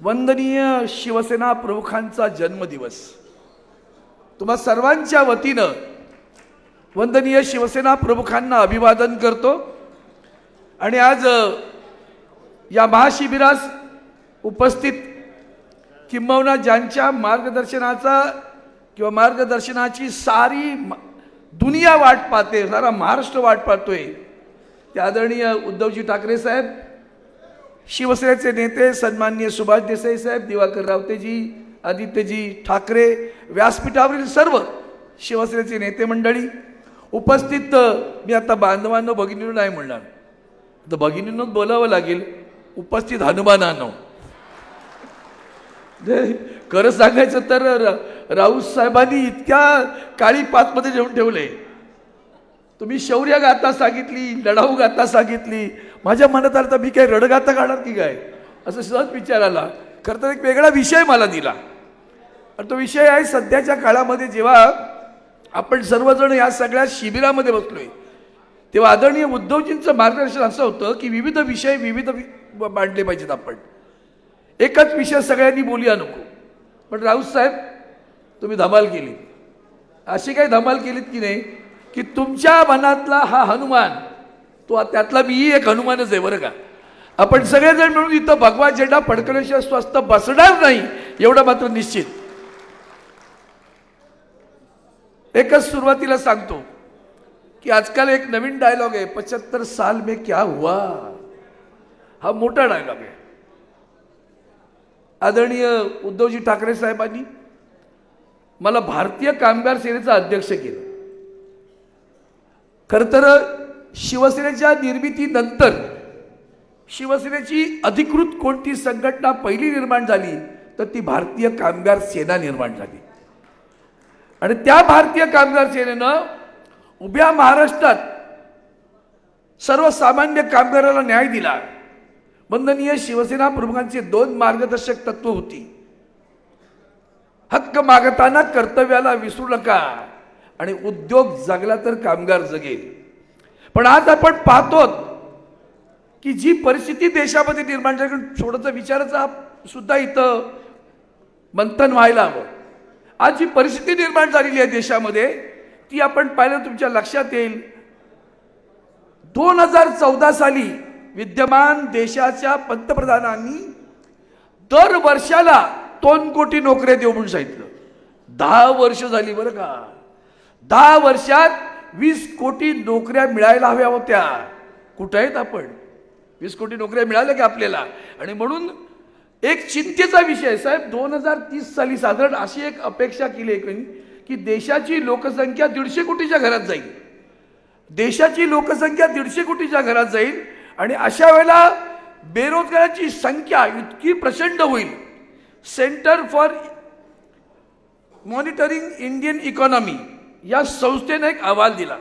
[SPEAKER 3] वंदनीय शिवसेना प्रमुखांचा जन्मदिवस. तुम्हा सर्वांच्या वतीनं वंदनीय शिवसेना प्रमुखांना अभिवादन करतो. आणि आज या महाशिबिरास उपस्थित किंबहुना ज्यांच्या मार्गदर्शनाचा किंवा मार्गदर्शनाची सारी दुनिया वाट पाहते, सारा महाराष्ट्र वाट पाहतोय, ते आदरणीय उद्धवजी ठाकरे साहेब, शिवसेनेचे नेते सन्माननीय सुभाष देसाई साहेब, दिवाकर रावतेजी, आदित्यजी ठाकरे, व्यासपीठावरील सर्व शिवसेनेचे नेते मंडळी उपस्थित. मी आता बांधवांनो भगिनींनो नाही म्हणणार, तर भगिनींनोच बोलावं लागेल. उपस्थित हनुमानानो. खरं सांगायचं तर राऊत साहेबांनी इतक्या काळी पातमध्ये जेवून ठेवले. तुम्ही शौर्य गाथा सांगितली, लढाऊ गाथा सांगितली, माझ्या मनात आलं तर मी काय रडगाथा काढणार की काय असं सहज विचार आला. खरं तर एक वेगळा विषय मला दिला. आणि तो विषय आहे सध्याच्या काळामध्ये जेव्हा आपण सर्वजण या सगळ्या शिबिरामध्ये बसलोय तेव्हा आदरणीय उद्धवजींचं मार्गदर्शन असं होतं की विविध विषय मांडले पाहिजेत. आपण एकच विषय सगळ्यांनी बोलूया नको. पण राऊत साहेब तुम्ही धमाल केली. अशी काही धमाल केलीत की नाही की तुमच्या मनातला हा हनुमान, तो त्यातला मीही एक हनुमानच आहे बरं का. आपण सगळेजण मिळून इथं भगवा झेंडा फडकल्याशिवाय स्वस्त बसणार नाही एवढं मात्र निश्चित. एकच सुरुवातीला सांगतो की आजकाल एक नवीन डायलॉग आहे, 75 साल में क्या हुआ. हा मोठा डायलॉग आहे. आदरणीय उद्धवजी ठाकरे साहेबांनी मला भारतीय कामगार सेनेचा अध्यक्ष केलं. खरं तर शिवसेनेच्या निर्मितीनंतर शिवसेनेची अधिकृत कोणती संघटना पहिली निर्माण झाली तर ती भारतीय कामगार सेना निर्माण झाली. आणि त्या भारतीय कामगार सेनेनं उभ्या महाराष्ट्रात सर्वसामान्य कामगाराला न्याय दिला. वंदनीय शिवसेना प्रमुखांची 2 मार्गदर्शक तत्व होती. हक्क मागताना कर्तव्याला विसरू नका आणि उद्योग जगला तर कामगार जगेल. पण आज आपण पाहतो की जी परिस्थिती देशामध्ये निर्माण झाली, थोडंसं विचारायचा सुद्धा इथं मंथन व्हायला हवं. आज जी परिस्थिती निर्माण झालेली आहे देशामध्ये ती आपण पाहिलं तुमच्या लक्षात येईल. 2014 साली विद्यमान देशाच्या पंतप्रधानांनी दर वर्षाला 2 कोटी नोकऱ्या देऊ म्हणून सांगितलं. 10 वर्ष झाली बरं का. 10 वर्षात 20 कोटी नोकऱ्या मिळायला हव्या होत्या. कुठे आहेत आपण? 20 कोटी नोकऱ्या मिळाल्या की आपल्याला. आणि म्हणून एक चिंतेचा विषय साहेब, 2030 साली साधारण अशी एक अपेक्षा केली आहे की देशाची लोकसंख्या 150 कोटीच्या घरात जाईल. देशाची लोकसंख्या 150 कोटीच्या घरात जाईल. आणि अशा वेळेला बेरोजगारांची संख्या इतकी प्रचंड होईल. Centre for monitoring Indian economy या संस्थेने एक अहवाल दिला.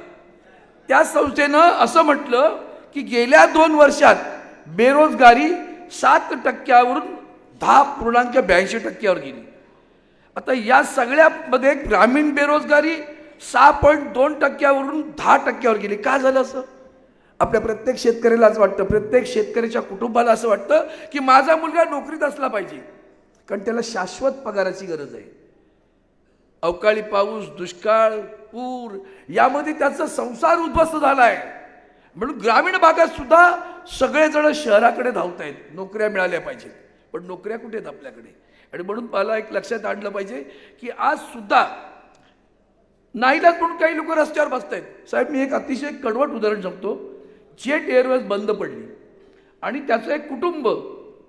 [SPEAKER 3] त्या संस्थेनं असं म्हटलं की गेल्या 2 वर्षात बेरोजगारी 7% 10.82% गेली. आता या सगळ्यामध्ये ग्रामीण बेरोजगारी 6.2% 10% गेली. का झालं असं? आपल्या प्रत्येक शेतकऱ्याला असं वाटतं, प्रत्येक शेतकऱ्याच्या कुटुंबाला असं वाटतं की माझा मुलगा नोकरीत असला पाहिजे, कारण त्याला शाश्वत पगाराची गरज आहे. अवकाळी पाऊस, दुष्काळ, पूर यामध्ये त्याचा संसार उद्ध्वस्त झाला आहे. म्हणून ग्रामीण भागात सुद्धा सगळेजण शहराकडे धावत आहेत, नोकऱ्या मिळाल्या पाहिजेत. पण नोकऱ्या कुठे आहेत आपल्याकडे? आणि म्हणून मला एक लक्षात आणलं पाहिजे की आज सुद्धा नाईलाज म्हणून काही लोक रस्त्यावर बसत आहेत. साहेब, मी एक अतिशय कडवट उदाहरण सांगतो. जेट एअरवेज बंद पडली आणि त्याचं एक कुटुंब,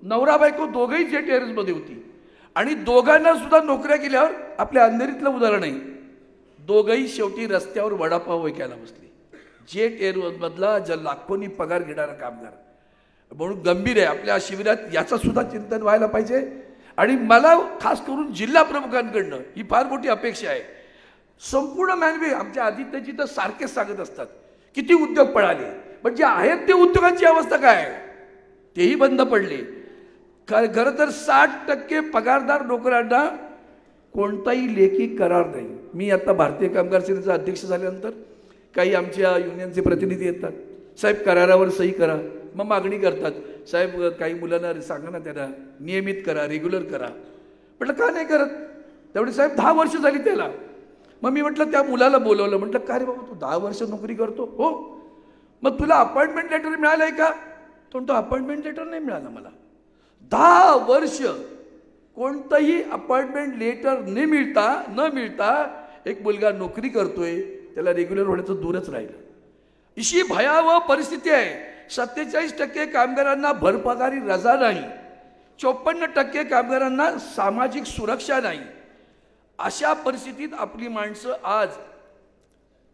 [SPEAKER 3] नवरा बायको दोघंही जेट एअरवेजमध्ये होती आणि दोघांना सुद्धा नोकऱ्या केल्यावर, आपल्या अंधेरीतलं उदाहरण आहे, दोघंही शेवटी रस्त्यावर वडापाव विकायला बसले. जेट एअरवेजमधला लाखोंनी पगार घेणारा कामगार. म्हणून गंभीर आहे. आपल्या शिबिरात याचं सुद्धा चिंतन व्हायला पाहिजे. आणि मला खास करून जिल्हा प्रमुखांकडनं ही फार मोठी अपेक्षा आहे. संपूर्ण मानवी आमच्या आदित्यजी तर सारखेच सांगत असतात किती उद्योग पळाले, पण जे आहेत ते उद्योगांची अवस्था काय आहे? तेही बंद पडले. खरं तर 60% पगारदार नोकऱ्यांना कोणताही लेखी करार नाही. मी आता भारतीय कामगार सेनेचा अध्यक्ष झाल्यानंतर काही आमच्या युनियनचे प्रतिनिधी येतात, साहेब करारावर सही करा. मग मागणी करतात, साहेब काही मुलांना सांगा ना, त्यांना नियमित करा, रेग्युलर करा. म्हटलं का नाही करत? तेवढे साहेब 10 वर्ष झाली त्याला. मग मी म्हटलं त्या मुलाला बोलवलं, म्हटलं का रे बाबा तू 10 वर्ष नोकरी करतो? हो. मग तुला अपॉइंटमेंट लेटर मिळालंय का? तो म्हणतो अपॉइंटमेंट लेटर नाही मिळालं मला. 10 वर्ष कोणतंही अपॉइंटमेंट लेटर न मिळता एक मुलगा नोकरी करतोय, त्याला रेग्युलर होण्याचं दूरच राहिलं. अशी भयावह परिस्थिती आहे. 47% कामगारांना भरपगारी रजा नाही, 54% कामगारांना सामाजिक सुरक्षा नाही. अशा परिस्थितीत आपली माणसं आज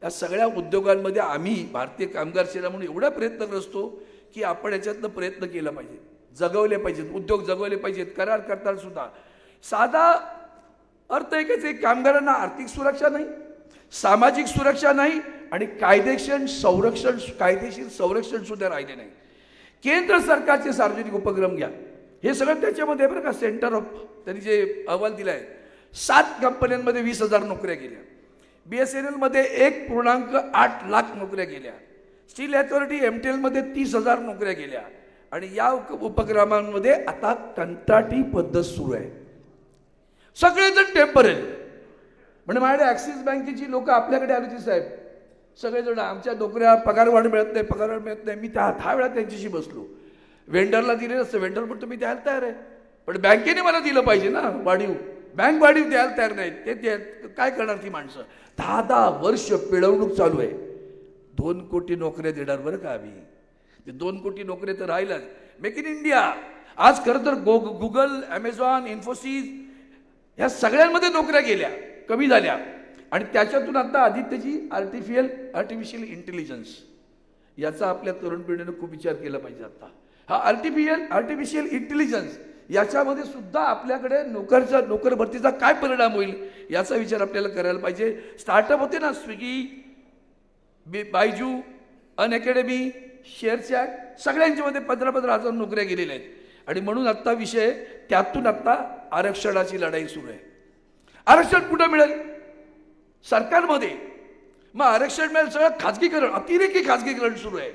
[SPEAKER 3] या सगळ्या उद्योगांमध्ये, आम्ही भारतीय कामगार सेना म्हणून एवढा प्रयत्न असतो की आपण याच्यातनं प्रयत्न केला पाहिजे, जगवले पाहिजेत, उद्योग जगवले पाहिजेत. करार करताना सुद्धा साधा अर्थ एकच आहे, कामगारांना आर्थिक सुरक्षा नाही, सामाजिक सुरक्षा नाही आणि कायदेशीर संरक्षण सुद्धा राहिले नाही. केंद्र सरकारचे सार्वजनिक उपक्रम घ्या, हे सगळं त्याच्यामध्ये बरं का. सेंटर ऑफ त्यांनी जे अहवाल दिला आहे, 7 कंपन्यांमध्ये 20,000 नोकऱ्या गेल्या. BSNL मध्ये 1.8 लाख नोकऱ्या गेल्या. स्टील अथॉरिटी MTL मध्ये 30,000 नोकऱ्या गेल्या. आणि या उपक्रमांमध्ये आता कंत्राटी पद्धत सुरू आहे. सगळेजण टेम्पररी. म्हणजे माझ्याकडे ॲक्सिस बँकेची लोक आपल्याकडे आली होती, साहेब सगळेजण आमच्या नोकऱ्या पगारवाढ मिळत नाही. मी 10 वेळा त्यांच्याशी बसलो. वेंडरला दिले नसतं, वेंडर म्हणतो मी द्यायला तयार आहे, पण बँकेने मला दिलं पाहिजे ना वाढीव. बँक वाढीव द्यायला तयार नाही. ते काय करणार ती माणसं? 10 वर्ष पिळवणूक चालू आहे. 2 कोटी नोकऱ्या देणार बरं का आम्ही. ते 2 कोटी नोकऱ्या तर राहिलाच. मेक इन इंडिया आज खरं तर गुगल, ॲमेझॉन, इन्फोसिस ह्या सगळ्यांमध्ये नोकऱ्या गेल्या, कमी झाल्या. आणि त्याच्यातून आता आदित्यजी आर्टिफिशियल इंटेलिजन्स याचा आपल्या तरुण पिढीने खूप विचार केला पाहिजे. आता हा आर्टिफिशियल इंटेलिजन्स याच्यामध्ये सुद्धा आपल्याकडे नोकर भरतीचा काय परिणाम होईल याचा विचार आपल्याला करायला पाहिजे. स्टार्टअप होते ना, स्विगी, बायजू, अनअकॅडमी, शेअरचॅट, सगळ्यांच्यामध्ये 15,000 नोकऱ्या गेलेल्या आहेत. आणि म्हणून आत्ता विषय त्यातून आत्ता आरक्षणाची लढाई सुरू आहे. आरक्षण कुठं मिळेल? सरकारमध्ये. मग आरक्षण मिळेल, सगळं खाजगीकरण, अतिरेकी खाजगीकरण सुरू आहे.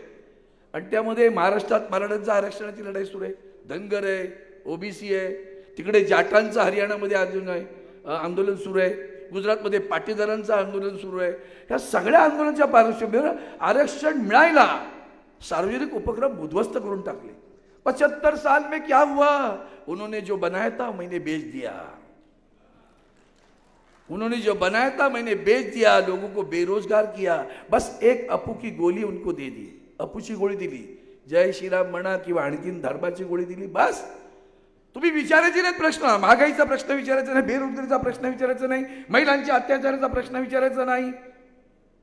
[SPEAKER 3] आणि त्यामध्ये महाराष्ट्रात मराठ्यांचा आरक्षणाची लढाई सुरू आहे, धनगर आहे, ओबीसी आहे, तिकडे जाटांचं हरियाणामध्ये आंदोलन सुरू आहे, गुजरातमध्ये पाटीदारांचं आंदोलन सुरू आहे. या सगळ्या आंदोलनाच्या पार्श्वभूमीवर आरक्षण मिळायला सार्वजनिक उपक्रम उद्ध्वस्त करून टाकले. 75 साल में क्या हुआ? उन्होंने जो बनाया था मैंने बेच दिया. उन्होंने जो बनाया था मैंने बेच दिया, लोगों को बेरोजगार किया. बस एक अपू की गोली उनको दे दी. अपूची गोळी दिली, जय श्रीराम म्हणा किंवा आणखीन धर्माची गोळी दिली. बस तुम्ही विचारायचे नाही प्रश्न, महागाईचा प्रश्न विचारायचा नाही, बेरोजगारीचा प्रश्न विचारायचा नाही, महिलांच्या अत्याचाराचा प्रश्न विचारायचा नाही.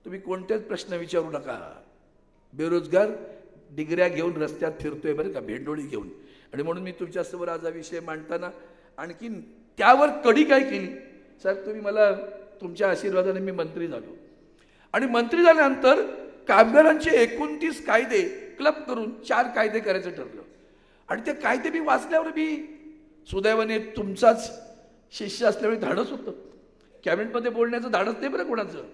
[SPEAKER 3] तुम्ही कोणतेच प्रश्न विचारू नका. बेरोजगार डिग्र्या घेऊन रस्त्यात फिरतोय बरं का, भेंडोळी घेऊन. आणि म्हणून मी तुमच्यासमोर आज हा विषय मांडताना आणखीन त्यावर कडी काय केली, साहेब तुम्ही मला तुमच्या आशीर्वादाने मी मंत्री झालो. आणि मंत्री झाल्यानंतर कामगारांचे 29 कायदे क्लब करून 4 कायदे करायचं ठरलं आणि ते कायदे मी वाचल्यावर मी सुदैवाने तुमचाच शिष्य असल्यामुळे धाडस होतं, कॅबिनेटमध्ये बोलण्याचं धाडस नाही बरं कोणाचं.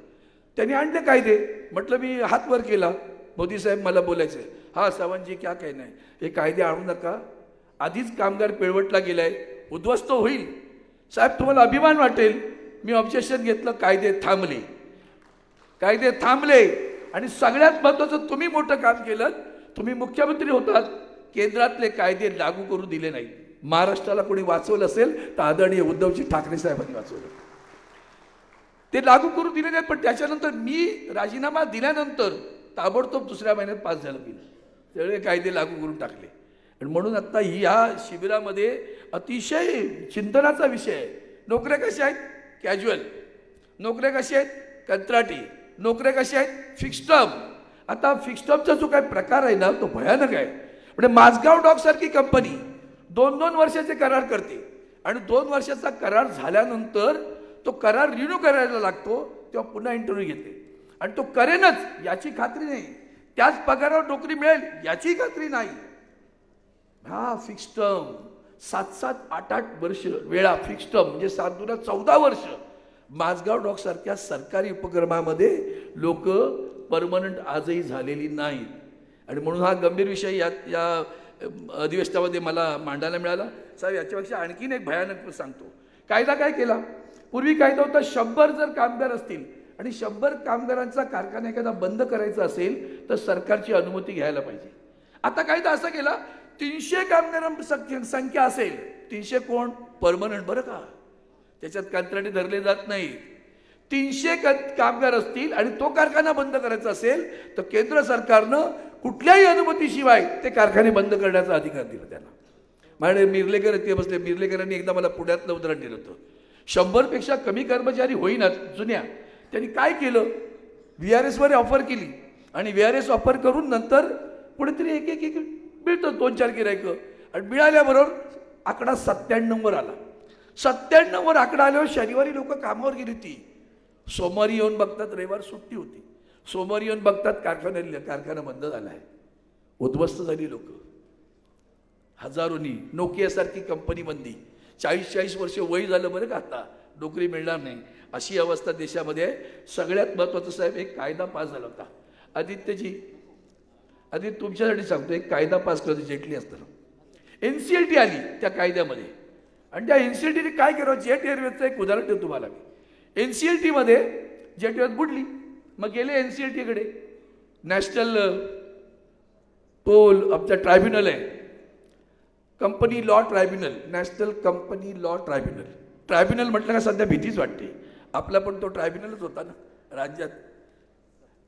[SPEAKER 3] त्यांनी आणले कायदे, म्हटलं मी हात वर केला, मोदी साहेब मला बोलायचं. हा सावंतजी क्या कहना है, हे कायदे आणू नका, आधीच कामगार पिळवटला गेलाय, उद्ध्वस्त होईल. साहेब तुम्हाला अभिमान वाटेल, मी ऑब्जेक्शन घेतलं, कायदे थांबले आणि सगळ्यात महत्त्वाचं तुम्ही मोठं काम केलं, तुम्ही मुख्यमंत्री होतात, केंद्रातले कायदे लागू करू दिले नाहीत. महाराष्ट्राला कोणी वाचवलं असेल तर आदरणीय उद्धवजी ठाकरे साहेबांनी वाचवलं, ते लागू करू दिले नाहीत. पण त्याच्यानंतर मी राजीनामा दिल्यानंतर ताबडतोब दुसऱ्या महिन्यात पास झालं गेलं, सगळे कायदे लागू करून टाकले. आणि म्हणून आता ह्या शिबिरामध्ये अतिशय चिंतनाचा विषय आहे. नोकऱ्या कशा आहेत? कॅज्युअल नोकऱ्या कशा आहेत? कंत्राटी नोकऱ्या कशा आहेत? Fix term. आता फिक्स टर्मचा जो काही प्रकार आहे ना तो भयानक आहे. म्हणजे माझगाव डॉक सारखी कंपनी 2-2 वर्षाचे करार करते आणि 2 वर्षाचा करार झाल्यानंतर तो करार रिन्यू करायला लागतो, तेव्हा पुन्हा इंटरव्ह्यू घेते आणि तो करेनच याची खात्री नाही, त्याच पगारावर नोकरी मिळेल याची खात्री नाही. हा फिक्स टर्म 7-7, 8-8 वर्ष वेळा फिक्स टर्म म्हणजे 7-14 वर्ष. माझगाव डॉक सारख्या सरकारी उपक्रमामध्ये लोक परमनंट आजही झालेली नाहीत. आणि म्हणून हा गंभीर विषय या अधिवेशनामध्ये मला मांडायला मिळाला. साहेब याच्यापेक्षा आणखीन एक भयानक सांगतो. कायदा काय केला? पूर्वी कायदा होता 100 जर कामगार असतील आणि 100 कामगारांचा कारखाना एखादा बंद करायचा असेल तर सरकारची अनुमती घ्यायला पाहिजे. आता कायदा असा केला 300 कामगारांची संख्या असेल, 300 कोण? परमनंट बरं का, त्याच्यात कंत्राटी धरले जात नाही. 300 कामगार असतील आणि तो कारखाना बंद करायचा असेल तर केंद्र सरकारनं कुठल्याही अनुमतीशिवाय ते कारखाने बंद करण्याचा अधिकार दिला त्यांना. माझे मिर्लेकर ते बसले, मिर्लेकरांनी एकदा मला पुण्यातलं उदाहरण दिलं होतं. 100 पेक्षा कमी कर्मचारी होईनात जुन्या, त्यांनी काय केलं, VRS वर ऑफर केली आणि VRS ऑफर करून नंतर कुठेतरी एक मिळतं 2-4 गिरायकं आणि मिळाल्याबरोबर आकडा 97 वर आला. 97 वर आकडा आल्यावर शनिवारी लोक कामावर गेली होती, सोमवारी येऊन बघतात रविवार सुट्टी होती, सोमवारी येऊन बघतात कारखाना बंद झाला आहे. उद्ध्वस्त झाली लोक हजारोनी. नोकियासारखी कंपनी बंदी, 40-40 वर्ष वय झालं बरं का, आता नोकरी मिळणार नाही अशी अवस्था देशामध्ये आहे. सगळ्यात महत्त्वाचं साहेब एक कायदा पास झाला होता. आधी तुमच्यासाठी सांगतो, एक कायदा पास करतो जेटली असताना, NCLT आली त्या कायद्यामध्ये आणि त्या NCLTने काय केलं, जेट एअरवेजचं एक उदाहरण देतो तुम्हाला मी. NCLT मध्ये जेट एअरवेज बुडली, मग गेले NCLT कडे, नॅशनल पोल आमचा ट्रायब्युनल आहे, company law tribunal, national company law tribunal. Tribunal म्हटलं का सध्या भीतीच वाटते, आपला पण तो ट्रायब्युनलच होता ना राज्यात.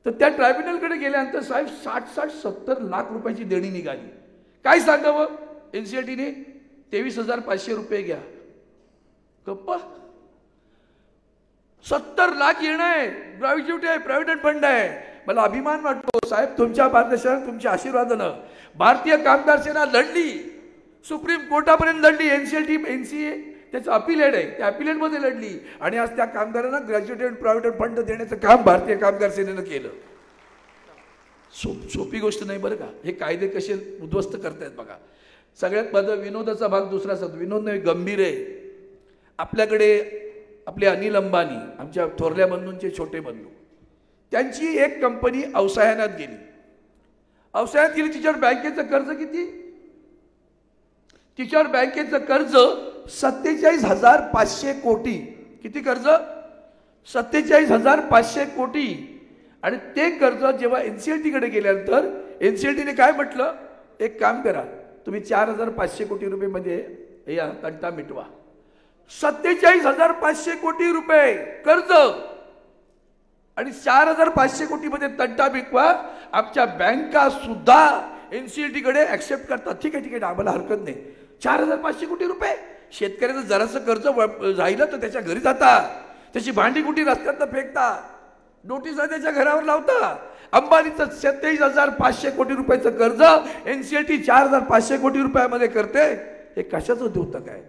[SPEAKER 3] तर त्या ट्रायब्युनलकडे गेल्यानंतर साहेब 60-70 लाख रुपयाची देणी निघाली. काय सांगावं, NCLTने 23,500 रुपये घ्या. गप्पा, 70 लाख येणं आहे, ग्रॅज्युएट आहे, प्रायव्हेट फंड आहे. मला अभिमान वाटतो साहेब, तुमच्या मार्गदर्शनानं, तुमच्या आशीर्वादानं भारतीय कामगार सेना लढली, सुप्रीम कोर्टापर्यंत लढली. NCA त्याचं अपिलेट आहे, त्या अपिलेटमध्ये लढली आणि आज त्या कामगारांना ग्रॅज्युएटेड प्रायव्हेट फंड देण्याचं काम भारतीय कामगार सेनेनं केलं. सोपी गोष्ट नाही बरं का. हे कायदे कसे उद्ध्वस्त करतायत बघा. सगळ्यात माझा विनोदाचा भाग दुसरा सांगतो. विनोद नाही, गंभीर आहे. आपल्याकडे आपले अनिल अंबानी, आमच्या थोरल्या बंधूंचे छोटे बंधू, त्यांची एक कंपनी अवसायानात गेली. अवसायात गेली, तिच्यावर बँकेचं कर्ज किती? तिच्यावर बँकेचं कर्ज 47,500 कोटी. किती कर्ज? 47,500 कोटी. आणि ते कर्ज जेव्हा NCLT कडे गेल्यानंतर NCLTने काय म्हटलं, एक काम करा, तुम्ही 4,500 कोटी रुपये मध्ये या तंटा मिटवा. 47,500 कोटी रुपये कर्ज आणि 4,500 कोटी मध्ये तंटा मिटवा. आमच्या बँका सुद्धा NCLT कडे ऍक्सेप्ट करतात. ठीक आहे, आम्हाला हरकत नाही. 4,500 कोटी रुपये, शेतकऱ्याचं जरासं कर्ज राहिलं तर त्याच्या घरी जाता, त्याची भांडी कुठे रस्त्यात फेकता, नोटिसा त्याच्या घरावर लावता. अंबानीचं 27,500 कोटी रुपयाचं कर्ज NCLT 4,500 कोटी रुपयामध्ये करते. हे कशाचं होतं काय?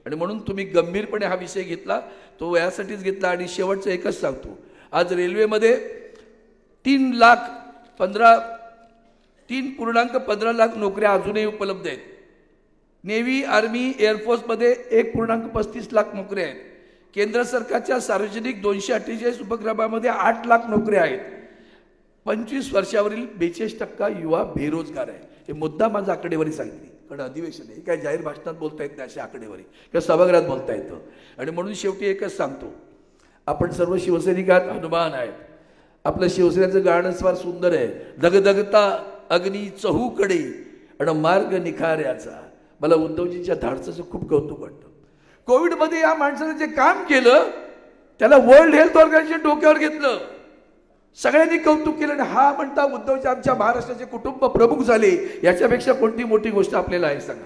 [SPEAKER 3] आणि म्हणून तुम्ही गंभीरपणे हा विषय घेतला, तो यासाठीच घेतला. आणि शेवटचं एकच सांगतो, आज रेल्वेमध्ये 3,15,000 3.15 लाख नोकऱ्या अजूनही उपलब्ध आहेत. नेव्ही, आर्मी, एअरफोर्समध्ये 1.35 लाख नोकऱ्या आहेत. केंद्र सरकारच्या सार्वजनिक 248 उपक्रमामध्ये 8 लाख नोकऱ्या आहेत. 25 वर्षावरील 42% युवा बेरोजगार आहे. हे मुद्दा माझा आकडेवारी सांगितली, कारण अधिवेशन आहे, काय जाहीर भाषणात बोलता येत नाही अशी आकडेवारी किंवा सभागृहात बोलता येतं. आणि म्हणून शेवटी एकच सांगतो, आपण सर्व शिवसैनिकात हनुमान आहेत. आपलं शिवसेनेचं गाणं फार सुंदर आहे, दगदगता अग्नी चहूकडे आणि मार्ग निखाऱ्याचा. मला उद्धवजींच्या धाडसाचं खूप कौतुक वाटतं. कोविडमध्ये या माणसानं जे काम केलं त्याला वर्ल्ड हेल्थ ऑर्गनायझेशन डोक्यावर घेतलं, सगळ्यांनी कौतुक केलं. आणि हा म्हणता उद्धवजी आमच्या महाराष्ट्राचे कुटुंब प्रमुख झाले, याच्यापेक्षा कोणती मोठी गोष्ट आपल्याला आहे सांगा.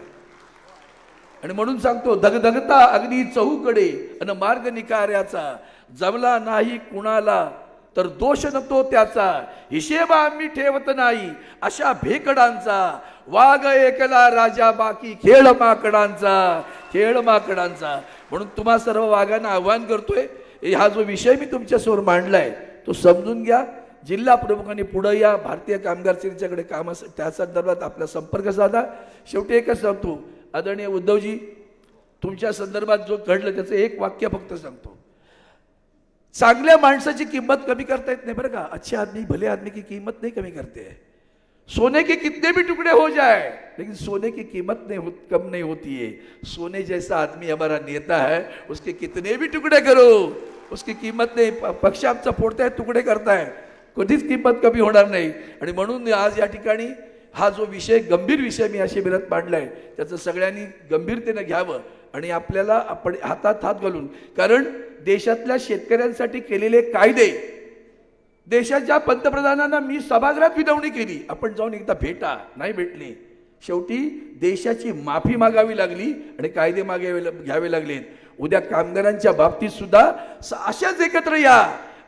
[SPEAKER 3] आणि म्हणून सांगतो, दगदगता अग्नी चहूकडे आणि मार्ग निखाऱ्याचा, जमला नाही कुणाला तर दोष नको त्याचा, हिशेब आम्ही ठेवत नाही अशा भेकडांचा, वाघ एकला राजा बाकी खेळ माकडांचा, खेळ माकडांचा. म्हणून तुम्हा सर्व वाघांना आव्हान करतोय, हा जो विषय मी तुमच्यासमोर मांडलाय तो समजून घ्या. जिल्हा प्रमुखांनी पुढे या, भारतीय कामगार सेनेच्याकडे कामासाठी त्या संदर्भात आपला संपर्क साधा. शेवटी एकच सांगतो, आदरणीय उद्धवजी, तुमच्या संदर्भात जो घडलं त्याचं एक वाक्य फक्त सांगतो. चांगल्या माणसाची किंमत कमी करता येत नाही बरं का. अच्छे आदमी भले आदमी की कीमत नहीं कमी करते हैं. सोने के कितने भी टुकड़े हो जाए लेकिन सोने की कीमत कम नहीं होती है. सोने जैसा आदमी हमारा नेता है, उसके कितने भी टुकड़े करो उसकी किंमत नाही. पक्ष आमचा फोडताय, तुकडे करताय, कधीच किंमत कमी होणार नाही. आणि म्हणून आज या ठिकाणी हा जो विषय, गंभीर विषय मी अशी बिरत मांडलाय, त्याचं सगळ्यांनी गंभीरतेने घ्यावं आणि आपल्याला आपण हातात हात घालून, कारण देशातल्या शेतकऱ्यांसाठी केलेले कायदे, देशाच्या पंतप्रधानांना मी सभागृहात विनवणी केली, आपण जाऊन एकदा भेटा, नाही भेटले. शेवटी देशाची माफी मागावी लागली आणि कायदे घ्यावे लागलेत. उद्या कामगारांच्या बाबतीत सुद्धा अशाच एकत्र या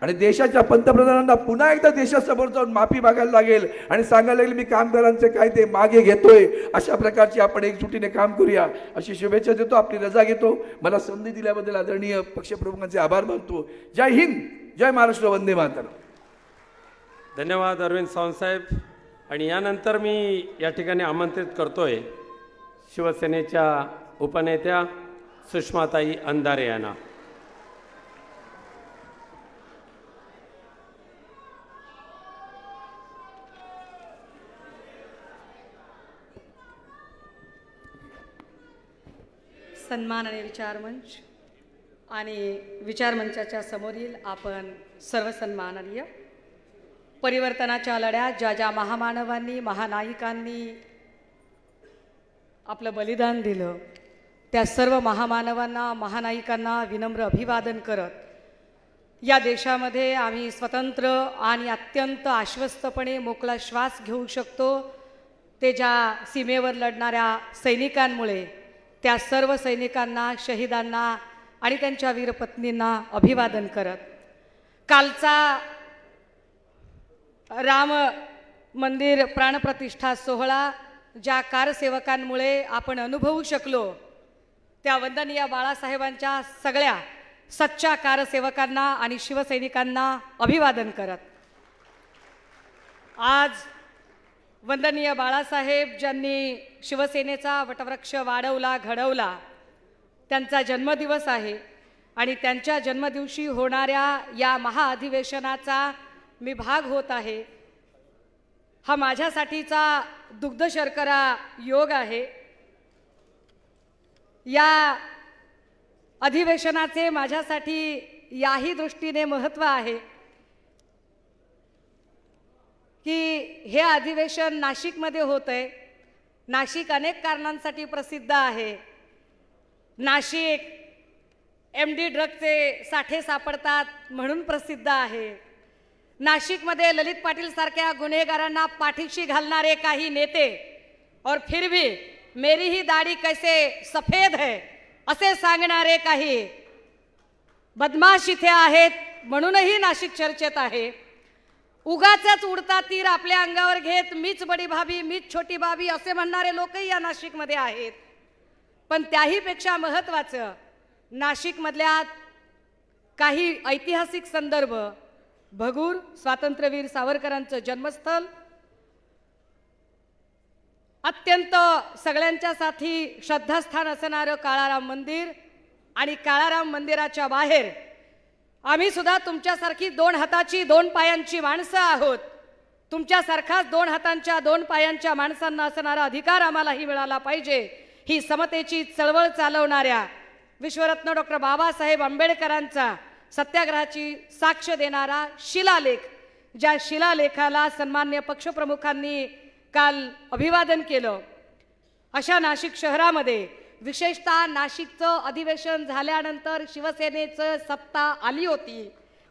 [SPEAKER 3] आणि देशाच्या पंतप्रधानांना पुन्हा एकदा देशासमोर जाऊन माफी मागायला लागेल आणि सांगायला लागेल मी कामगारांचे कायदे मागे घेतोय. अशा प्रकारची आपण एकजुटीने काम करूया अशी शुभेच्छा देतो. आपली रजा घेतो. मला संधी दिल्याबद्दल आदरणीय पक्षप्रमुखांचे आभार मानतो. जय हिंद, जय महाराष्ट्र, वंदे मातरम.
[SPEAKER 1] धन्यवाद अरविंद सावंतसाहेब. आणि यानंतर मी या ठिकाणी आमंत्रित करतोय शिवसेनेच्या उपनेत्या सुषमाताई अंधारे यांना.
[SPEAKER 4] सन्मान आणि विचारमंच आणि विचारमंचाच्या समोरील आपण सर्व सन्माननीय, परिवर्तनाच्या लढ्यात ज्या ज्या महामानवांनी, महानायिकांनी आपलं बलिदान दिलं, त्या सर्व महामानवांना, महानायिकांना विनम्र अभिवादन करत, या देशामध्ये आम्ही स्वतंत्र आणि अत्यंत आश्वस्तपणे मोकळा श्वास घेऊ शकतो ते ज्या सीमेवर लढणाऱ्या सैनिकांमुळे, त्या सर्व सैनिकांना, शहीदांना आणि त्यांच्या वीरपत्नींना अभिवादन करत, कालचा राम मंदिर प्राणप्रतिष्ठा सोहळा ज्या कारसेवकांमुळे आपण अनुभवू शकलो, त्या वंदनीय बाळासाहेबांच्या सगळ्या सच्च्या कारसेवकांना आणि शिवसैनिकांना अभिवादन करत, आज वंदनीय बाळासाहेब ज्यांनी शिवसेनेचा वटवृक्ष वाढवला, घडवला, त्यांचा जन्मदिवस आहे आणि त्यांच्या जन्मदिवशी होणाऱ्या या महाअधिवेशनाचा मी भाग होत आहे. हा माझ्यासाठीचा दुग्ध शर्करा योग आहे. या अधिवेशनाचे माझ्यासाठी याही दृष्टीने महत्त्व आहे की हे अधिवेशन नाशिकमध्ये होत आहे. नाशिक अनेक कारणांसाठी प्रसिद्ध आहे. नाशिक MD ड्रगचे साठे सापडतात म्हणून प्रसिद्ध आहे. नाशिकमध्ये ललित पाटील सारख्या गुन्हेगारांना पाठीशी घालणारे काही नेते और फिर भी मेरी ही दाढ़ी कैसे सफेद है असे सांगणारे काही बदमाश इथे आहेत म्हणूनही नाशिक चर्चेत आहे. उगाचच उडता तीर आपल्या अंगावर घेत मीच बडी भाभी, मीच छोटी भाभी असे म्हणणारे लोकही या नाशिकमध्ये आहेत. पण त्याहीपेक्षा महत्त्वाचं, नाशिकमधल्या काही ऐतिहासिक संदर्भ, भगूर स्वातंत्र्यवीर सावरकरांचं जन्मस्थळ, अत्यंत सगळ्यांच्यासाठी श्रद्धास्थान असणारं काळाराम मंदिर आणि काळाराम मंदिराच्या बाहेर आम्ही सुद्धा तुमच्यासारखी 2 हाताची 2 पायांची माणसं आहोत. तुमच्यासारखाच 2 हातांच्या 2 पायांच्या माणसांना असणारा अधिकार आम्हालाही मिळाला पाहिजे. ही समतेची चळवळ चालवणाऱ्या विश्वरत्न डॉक्टर बाबासाहेब आंबेडकरांचा सत्याग्रहाची साक्ष देणारा शिलालेख, ज्या शिलालेखाला सन्मान्य पक्षप्रमुखांनी काल अभिवादन केलं, अशा नाशिक शहरामध्ये विशेषतः नाशिकचं अधिवेशन झाल्यानंतर शिवसेनेचं सत्ता आली होती.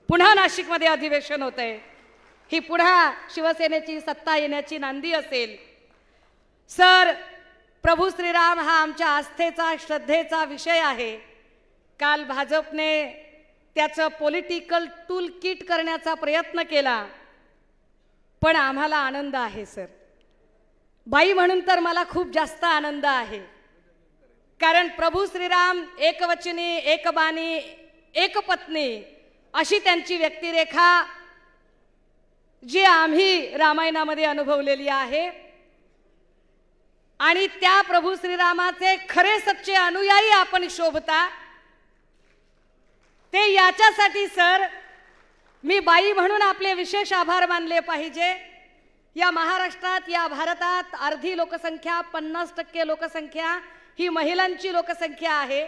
[SPEAKER 4] पुन्हा नाशिकमध्ये अधिवेशन होतंय. ही पुन्हा शिवसेनेची सत्ता येण्याची नांदी असेल. सर, प्रभू श्रीराम हा आमच्या आस्थेचा श्रद्धेचा विषय आहे. काल भाजपने त्याचं पॉलिटिकल टूल किट करण्याचा प्रयत्न केला, पण आम्हाला आनंद आहे सर. बाई म्हणून तर मला खूप जास्त आनंद आहे, कारण प्रभू श्रीराम एकवचनी, एकबाणी, एकपत्नी अशी त्यांची व्यक्तिरेखा जी आम्ही रामायणामध्ये अनुभवलेली आहे आणि त्या प्रभू श्रीरामाचे खरे सच्चे अनुयायी आपण शोभता. ते याच्यासाठी सर मी बाई म्हणून आपले विशेष आभार मानले पाहिजे. या महाराष्ट्रात, या भारतात अर्धी लोकसंख्या, 50% लोकसंख्या ही महिलांची लोकसंख्या आहे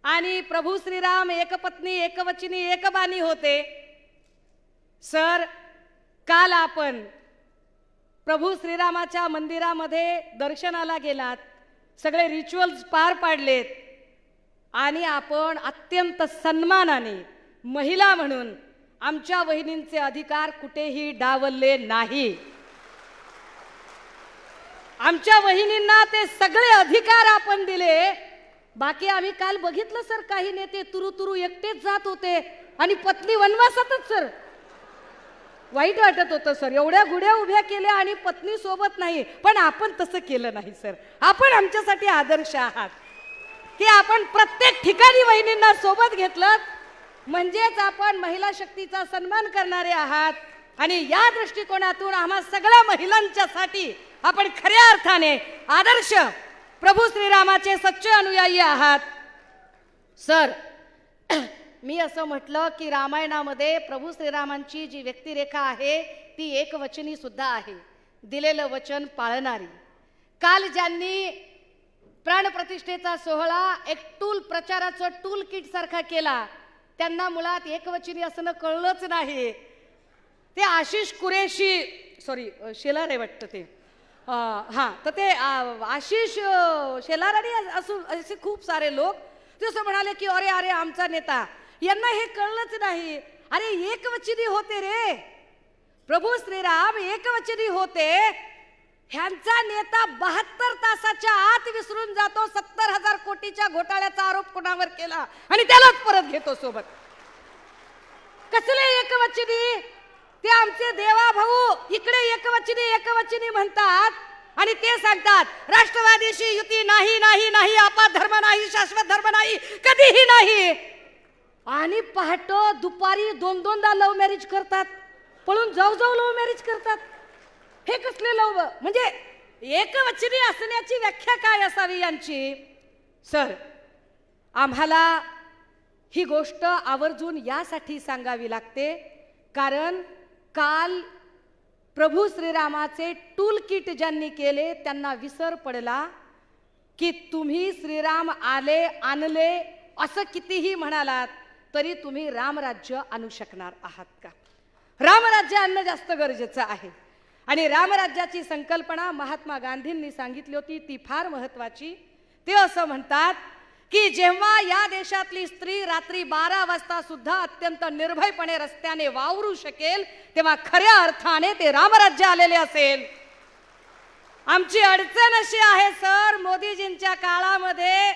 [SPEAKER 4] आणि प्रभू श्रीराम एकपत्नी, एकवचनी, एकबाणी होते. सर, काल आपण प्रभू श्रीरामाच्या मंदिरामध्ये दर्शनाला गेलात, सगळे रिच्युअल्स पार पाडलेत आणि आपण अत्यंत सन्मानाने महिला म्हणून आमच्या वहिनींचे अधिकार कुठेही डावलले नाही. आमच्या वहिनींना ते सगळे अधिकार आपण दिले. बाकी आम्ही काल बघितलं सर, काही नेते तुरु तुरु एकटेच जात होते आणि पत्नी वनवासातच. सर, वाईट वाटत होतं सर, एवढ्या गुढ्या उभ्या केल्या आणि पत्नी सोबत नाही. पण आपण तसं केलं नाही सर. आपण आमच्यासाठी आदर्श आहात की आपण प्रत्येक ठिकाणी वहिनींना सोबत घेतलं, म्हणजेच आपण महिला शक्तीचा सन्मान करणारे आहात. आणि या दृष्टिकोनातून आम्हा सगळ्या महिलांच्यासाठी आपण खऱ्या अर्थाने आदर्श प्रभू श्रीरामाचे सच्चे अनुयायी आहात. सर, मी असं म्हटलं की रामायणामध्ये प्रभू श्रीरामांची जी व्यक्तिरेखा आहे ती एकवचनी सुद्धा आहे, दिलेलं वचन पाळणारी. काल ज्यांनी प्राणप्रतिष्ठेचा सोहळा एक प्रचाराचं टूल किट सारखा केला, त्यांना मुळात एकवचनी असणं कळलंच नाही. ते आशिष कुरेशी, सॉरी शेलार आहे वाटतं ते, हां, तर ते आशिष शेलार आणि असे खूप सारे लोक ते असं म्हणाले की अरे अरे आमचा नेता, यांना हे कळलंच नाही. अरे एकवचनी होते रे, प्रभू श्रीराम एकवचनी होते. ह्यांचा नेता 72 तासाच्या आत विसरून जातो 70,000 कोटीच्या घोटाळ्याचा आरोप कोणावर केला आणि त्यालाच परत घेतो सोबत. कसले एकवचनी? ते आमचे देवा भाऊ इकडे एकवचनी एकवचनी म्हणतात आणि ते सांगतात राष्ट्रवादीशी युती नाही नाही नाही, आपा धर्म नाही, शाश्वत धर्म नाही, कधीही नाही. आणि पहाटे दुपारी 2-2दा लव्ह मॅरेज करतात, पळून जाऊ जाऊ लव्ह मॅरेज करतात. हे कसले लव्ह? म्हणजे एकवचनी असण्याची व्याख्या काय असावी यांची? सर, आम्हाला ही गोष्ट आवर्जून यासाठी सांगावी लागते कारण काल प्रभू श्रीरामाचे टूल किट ज्यांनी केले त्यांना विसर पडला की तुम्ही श्रीराम आले आणले असं कितीही म्हणालात तरी तुम्ही रामराज्य आणू शकणार आहात का? रामराज्य आणणं जास्त गरजेचं आहे आणि रामराज्याची संकल्पना महात्मा गांधींनी सांगितली होती, ती फार महत्त्वाची. ते असं म्हणतात की जेव्हा या देशातली स्त्री रात्री 12 वाजता सुद्धा अत्यंत निर्भयपणे रस्त्याने वावरू शकेल तेव्हा खऱ्या अर्थाने ते रामराज्य आलेले असेल. आमची अडचण अशी आहे सर, मोदीजींच्या काळामध्ये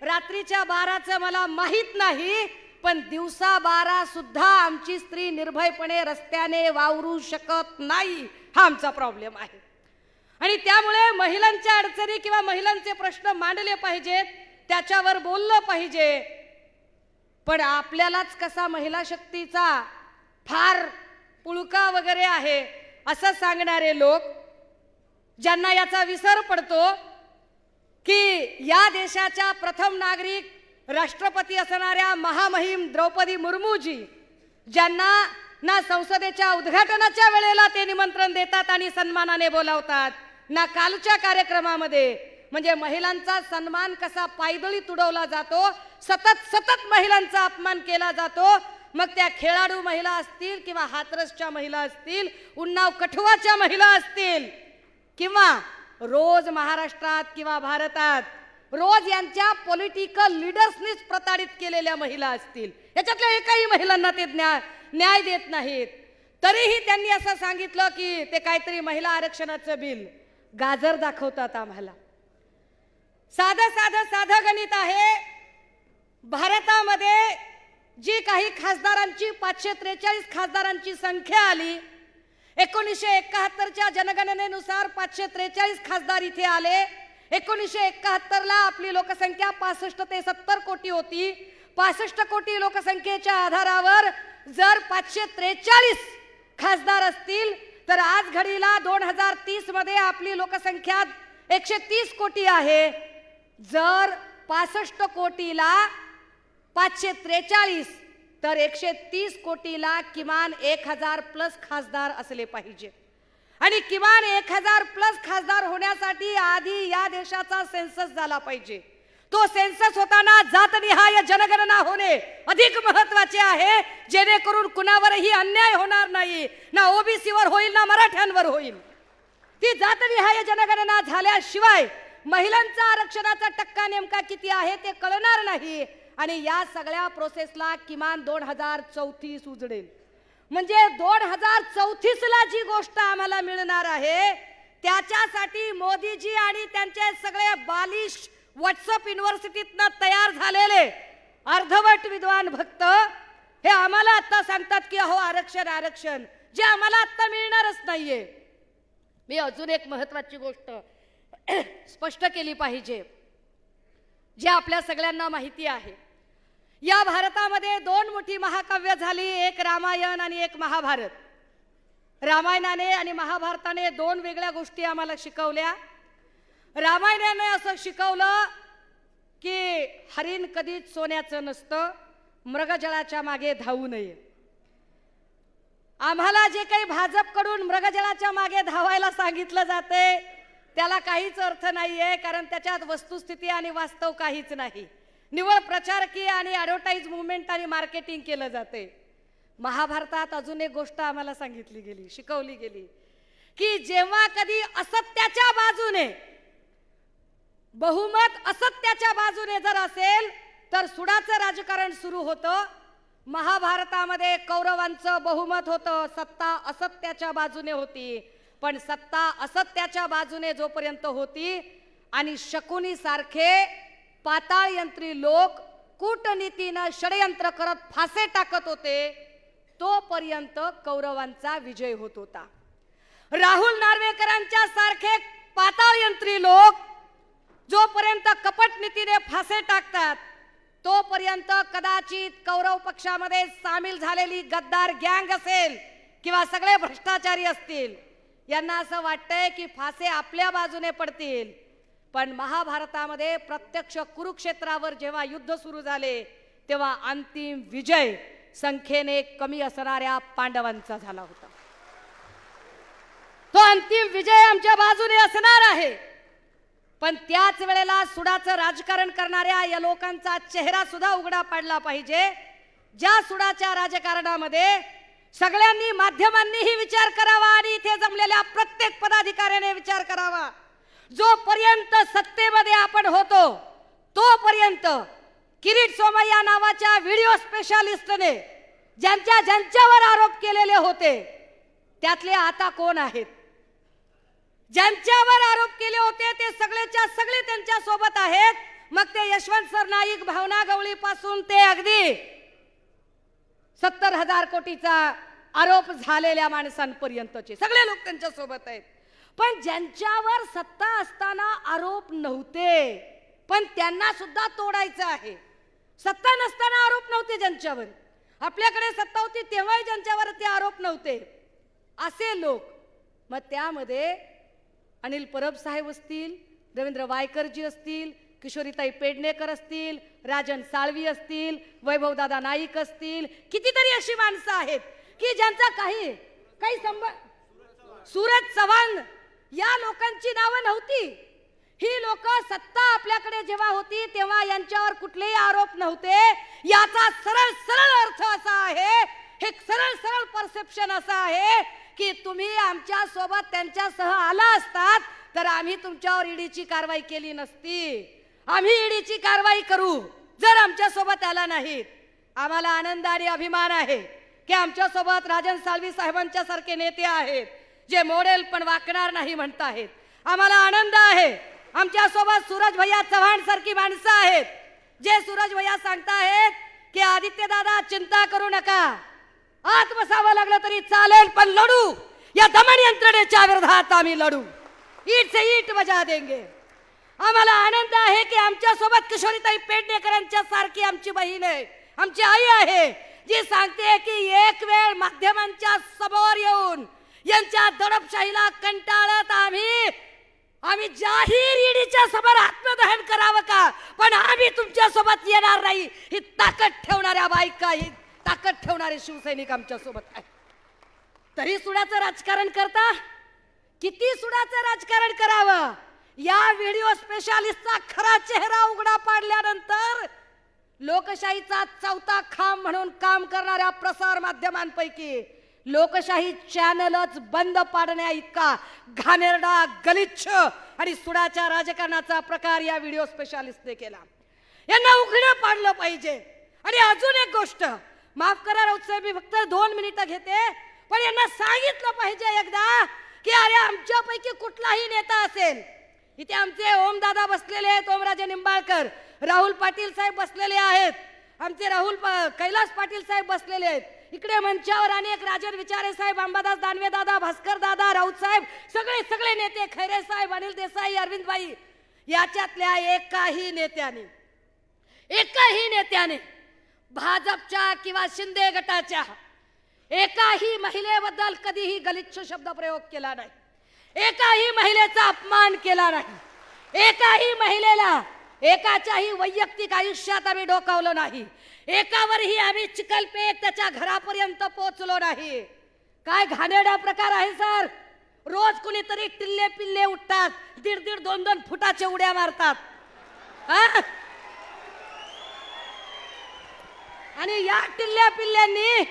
[SPEAKER 4] रात्रीच्या 12चं मला माहित नाही, पण दिवसा 12 सुद्धा आमची स्त्री निर्भयपणे रस्त्याने वावरू शकत नाही. हा आमचा प्रॉब्लेम आहे आणि त्यामुळे महिलांच्या अडचणी किंवा महिलांचे प्रश्न मांडले पाहिजेत, त्याच्यावर बोललं पाहिजे. पण आपल्यालाच कसा महिला शक्तीचा फार पुळका वगैरे आहे असं सांगणारे लोक ज्यांना याचा विसर पडतो की या देशाच्या प्रथम नागरिक राष्ट्रपती असणाऱ्या महामहिम द्रौपदी मुर्मूजी, ज्यांना ना संसदेच्या उद्घाटनाच्या वेळेला ते निमंत्रण देतात आणि सन्मानाने बोलावतात, ना कालच्या कार्यक्रमामध्ये, म्हणजे महिलांचा सन्मान कसा पायदळी तुडवला जातो, सतत महिलांचा अपमान केला जातो. मग त्या खेळाडू महिला असतील किंवा हाथरसच्या महिला असतील, उन्नाव कठुआच्या महिला असतील, किंवा रोज महाराष्ट्रात किंवा भारतात रोज यांच्या पॉलिटिकल लीडर्सनीच प्रताडित केलेल्या महिला असतील, याच्यातल्या एकाही महिलांना ते न्याय देत नाहीत. तरीही त्यांनी असं सांगितलं की ते काहीतरी महिला आरक्षणाचं बिल, गाजर दाखवतात आम्हाला. साधं गणित आहे. भारतामध्ये जी काही खासदारांची 543 खासदारांची संख्या आली, 1971च्या जनगणनेनुसार 543 खासदार इथे आले. 1971ला आपली लोकसंख्या 65 ते 70 कोटी होती. 65 कोटी लोकसंख्येच्या आधारावर जर 543 खासदार असतील तर आज घडीला 2030 मध्ये आपली लोकसंख्या 130 कोटी आहे. जर 65 कोटीला 543 तर 130 कोटीला किमान 1000 प्लस खासदार असले पाहिजे. आणि किमान 1000 प्लस खासदार होण्यासाठी आधी या देशाचा सेन्सस झाला पाहिजे. तो सेन्सस होताना जातनिहाय जनगणना होणे अधिक महत्त्वाचे आहे, जेणेकरून कुणावरही अन्याय होणार नाही, ना ओबीसीवर होईल ना मराठ्यांवर होईल. ती जातनिहाय जनगणना झाल्याशिवाय महिलांचा आरक्षणाचा टक्का नेमका किती आहे ते कळणार नाही. आणि या सगळ्या प्रोसेसला किमान 2034 उजडेल. म्हणजे 2034ला जी गोष्ट आम्हाला मिळणार आहे त्याच्यासाठी मोदीजी आणि त्यांचे सगळे बालिश व्हॉट्सअप युनिव्हर्सिटीतनं तयार झालेले अर्धवट विद्वान भक्त हे आम्हाला आता सांगतात की अहो आरक्षण, जे आम्हाला आता मिळणारच नाहीये. मी अजून एक महत्त्वाची गोष्ट स्पष्ट केली पाहिजे, जे आपल्या सगळ्यांना माहिती आहे. या भारतामध्ये 2 मोठी महाकाव्य झाली, एक रामायण आणि एक महाभारत. रामायणाने आणि महाभारताने 2 वेगळ्या गोष्टी आम्हाला शिकवल्या. रामायणाने असं शिकवलं की हरिण कधीच सोन्याचं नसतं, मृगजळाच्या मागे धावू नये. आम्हाला जे काही भाजपकडून मृगजळाच्या मागे धावायला सांगितलं जाते त्याला काहीच अर्थ नाहीये, कारण त्याच्यात वस्तुस्थिती आणि वास्तव काहीच नाही. निव्वळ प्रचारकीय आणि ॲडव्हर्टाइज मुवमेंट आणि मार्केटिंग केलं जाते. महाभारतात अजून एक गोष्ट आम्हाला सांगितली गेली, शिकवली गेली की जेव्हा कधी असत्याच्या बाजूने बहुमत असत्याच्या बाजूने जर असेल तर सुडाचं राजकारण सुरू होतं. महाभारतामध्ये कौरवांचं बहुमत होतं, सत्ता असत्याच्या बाजूने होती. पण सत्ता असत्याच्या बाजूने जोपर्यंत होती आणि शकुनी सारखे पाताळयंत्री लोक कूटनीतीनं षडयंत्र करत फासे टाकत होते तोपर्यंत कौरवांचा विजय होत होता. राहुल नार्वेकरांच्या सारखे पाताळयंत्री लोक जोपर्यंत कपटनीतीने फासे टाकतात तोपर्यंत कदाचित कौरव पक्षामध्ये सामील झालेली गद्दार गँग असेल किंवा सगळे भ्रष्टाचारी असतील, यांना असं वाटतंय की फासे आपल्या बाजूने पडतील. पण महाभारतामध्ये प्रत्यक्ष कुरुक्षेत्रावर जेव्हा युद्ध सुरू झाले तेव्हा अंतिम विजय संख्येने कमी असणाऱ्या पांडवांचा झाला होता. तो अंतिम विजय आमच्या बाजूने असणार आहे. पण त्याच वेळेला सुडाचं राजकारण करणाऱ्या या लोकांचा चेहरा सुद्धा उघडा पाडला पाहिजे. ज्या सुडाच्या राजकारणामध्ये सगळ्यांनी, माध्यमांनीही विचार करावा आणि इथे जमलेल्या प्रत्येक पदाधिकाऱ्याने विचार करावा. जोपर्यंत सत्तेमध्ये आपण होतो तोपर्यंत किरीट सोमय्या नावाच्या व्हिडिओ स्पेशालिस्टने ज्यांच्यावर आरोप केलेले होते त्यातले आता कोण आहेत? ज्यांच्यावर आरोप केले होते ते सगळेच्या सगळे त्यांच्या सोबत आहेत. मग ते यशवंत सरनाईक, भावना गवळी पासून ते अगदी 70,000 कोटीचा आरोप झालेल्या माणसांपर्यंतचे सगळे लोक त्यांच्या सोबत आहेत. पण ज्यांच्यावर सत्ता असताना आरोप नव्हते पण त्यांना सुद्धा तोडायचं आहे. सत्ता नसताना आरोप नव्हते ज्यांच्यावर, आपल्याकडे सत्ता होती तेव्हाही ज्यांच्यावर ते आरोप नव्हते असे लोक. मग त्यामध्ये अनिल परब साहेब असतील, रवींद्र वायकरजी असतील, किशोरीताई पेडणेकर असतील, राजन साळवी असतील, वैभवदादा नाईक असतील, कितीतरी अशी माणसं आहेत की ज्यांचा काही संबंध, सूरज चव्हाण, या लोकांची नावं नव्हती. ही लोक सत्ता आपल्याकडे जेव्हा होती तेव्हा यांच्यावर कुठलेही आरोप नव्हते. याचा सरळ सरळ अर्थ असा आहे, हे सरळ सरळ परसेप्शन असं आहे की तुम्ही आमच्या सोबत त्यांच्यासह आला असतात तर आम्ही तुमच्यावर ईडीची कारवाई केली नसती. आम्ही ईडीची कारवाई करू जर आमच्या सोबत आला नाहीत. आम्हाला आनंद आणि अभिमान आहे की आमच्या सोबत राजन साळवी साहेबांच्या सारखे नेते आहेत जे मोडेल पण वाकणार नाही म्हणताहेत. आम्हाला आनंद आहे आमच्या सोबत सूरज भैया चव्हाण सारखी माणसं आहेत जे सूरज भैया सांगताहेत की आदित्य दादा चिंता करू नका, आत बसावं लागलं तरी चालेल पण लढू, या दमन यंत्रणेच्या विरोधात आम्ही लढू, ईट से ईट बजा देंगे. आम्हाला आनंद आहे की आमच्या सोबत किशोरीताई पेडणेकरांच्या सारखी आमची बहीण आहे, आमची आई आहे जी सांगते की एक वेळ माध्यमांच्या समोर येऊन यांच्या दडपशाहीला कंटाळत आम्ही जाहीर ईडीच्या समोर आत्मदहन करावं का, पण आम्ही तुमच्या सोबत येणार नाही. ही ताकद ठेवणाऱ्या बायका, ही ताकद ठेवणारे शिवसैनिक आमच्या सोबत आहे. तरी सुडाचं राजकारण करता, किती सुडाचं राजकारण करावं. या व्हिडिओ स्पेशालिस्टचा खरा चेहरा उघडा पाडल्यानंतर लोकशाहीचा चौथा खांब म्हणून काम करणाऱ्या प्रसार माध्यमांपैकी लोकशाही चॅनलच बंद पाडण्या इतका घाणेरडा, गलिच्छ आणि सुडाच्या राजकारणाचा प्रकार या व्हिडिओ स्पेशालिस्टने केला. यांना उघडं पाडलं पाहिजे. आणि अजून एक गोष्ट, माफ करा राऊत साहेब, मी फक्त 2 मिनिटं घेते, पण यांना सांगितलं पाहिजे एकदा की अरे आमच्यापैकी कुठलाही नेता असेल, इथे आमचे ओमदादा बसलेले आहेत, ओमराजे निंबाळकर, राहुल पाटील साहेब बसलेले आहेत, आमचे कैलास पाटील साहेब बसलेले आहेत, इकडे मंचावर अनेक राजन विचारे साहेब, अंबादास दानवे दादा, भास्कर दादा, राऊत साहेब, सगळे नेते, खैरे साहेब, अनिल देसाई, अरविंद भाई, याच्यातल्या एकाही नेत्याने भाजपच्या किंवा शिंदे गटाच्या एकाही महिलेबद्दल कधीही गलिच्छ शब्द प्रयोग केला नाही, एकाही महिलेचा अपमान केला नाही, एकाही महिलेला एकाच्याही वैयक्तिक आयुष्यात आम्ही डोकावलं नाही, एकावरही आम्ही चिखलपेट त्याच्या घरापर्यंत पोहोचलो नाही. काय घाणेरडा प्रकार आहे सर. रोज कुणीतरी टिल्ले पिल्ले उठतात, 1.5 2 फुटाच्या उड्या मारतात. आणि या टिल्ल्या पिल्ल्यांनी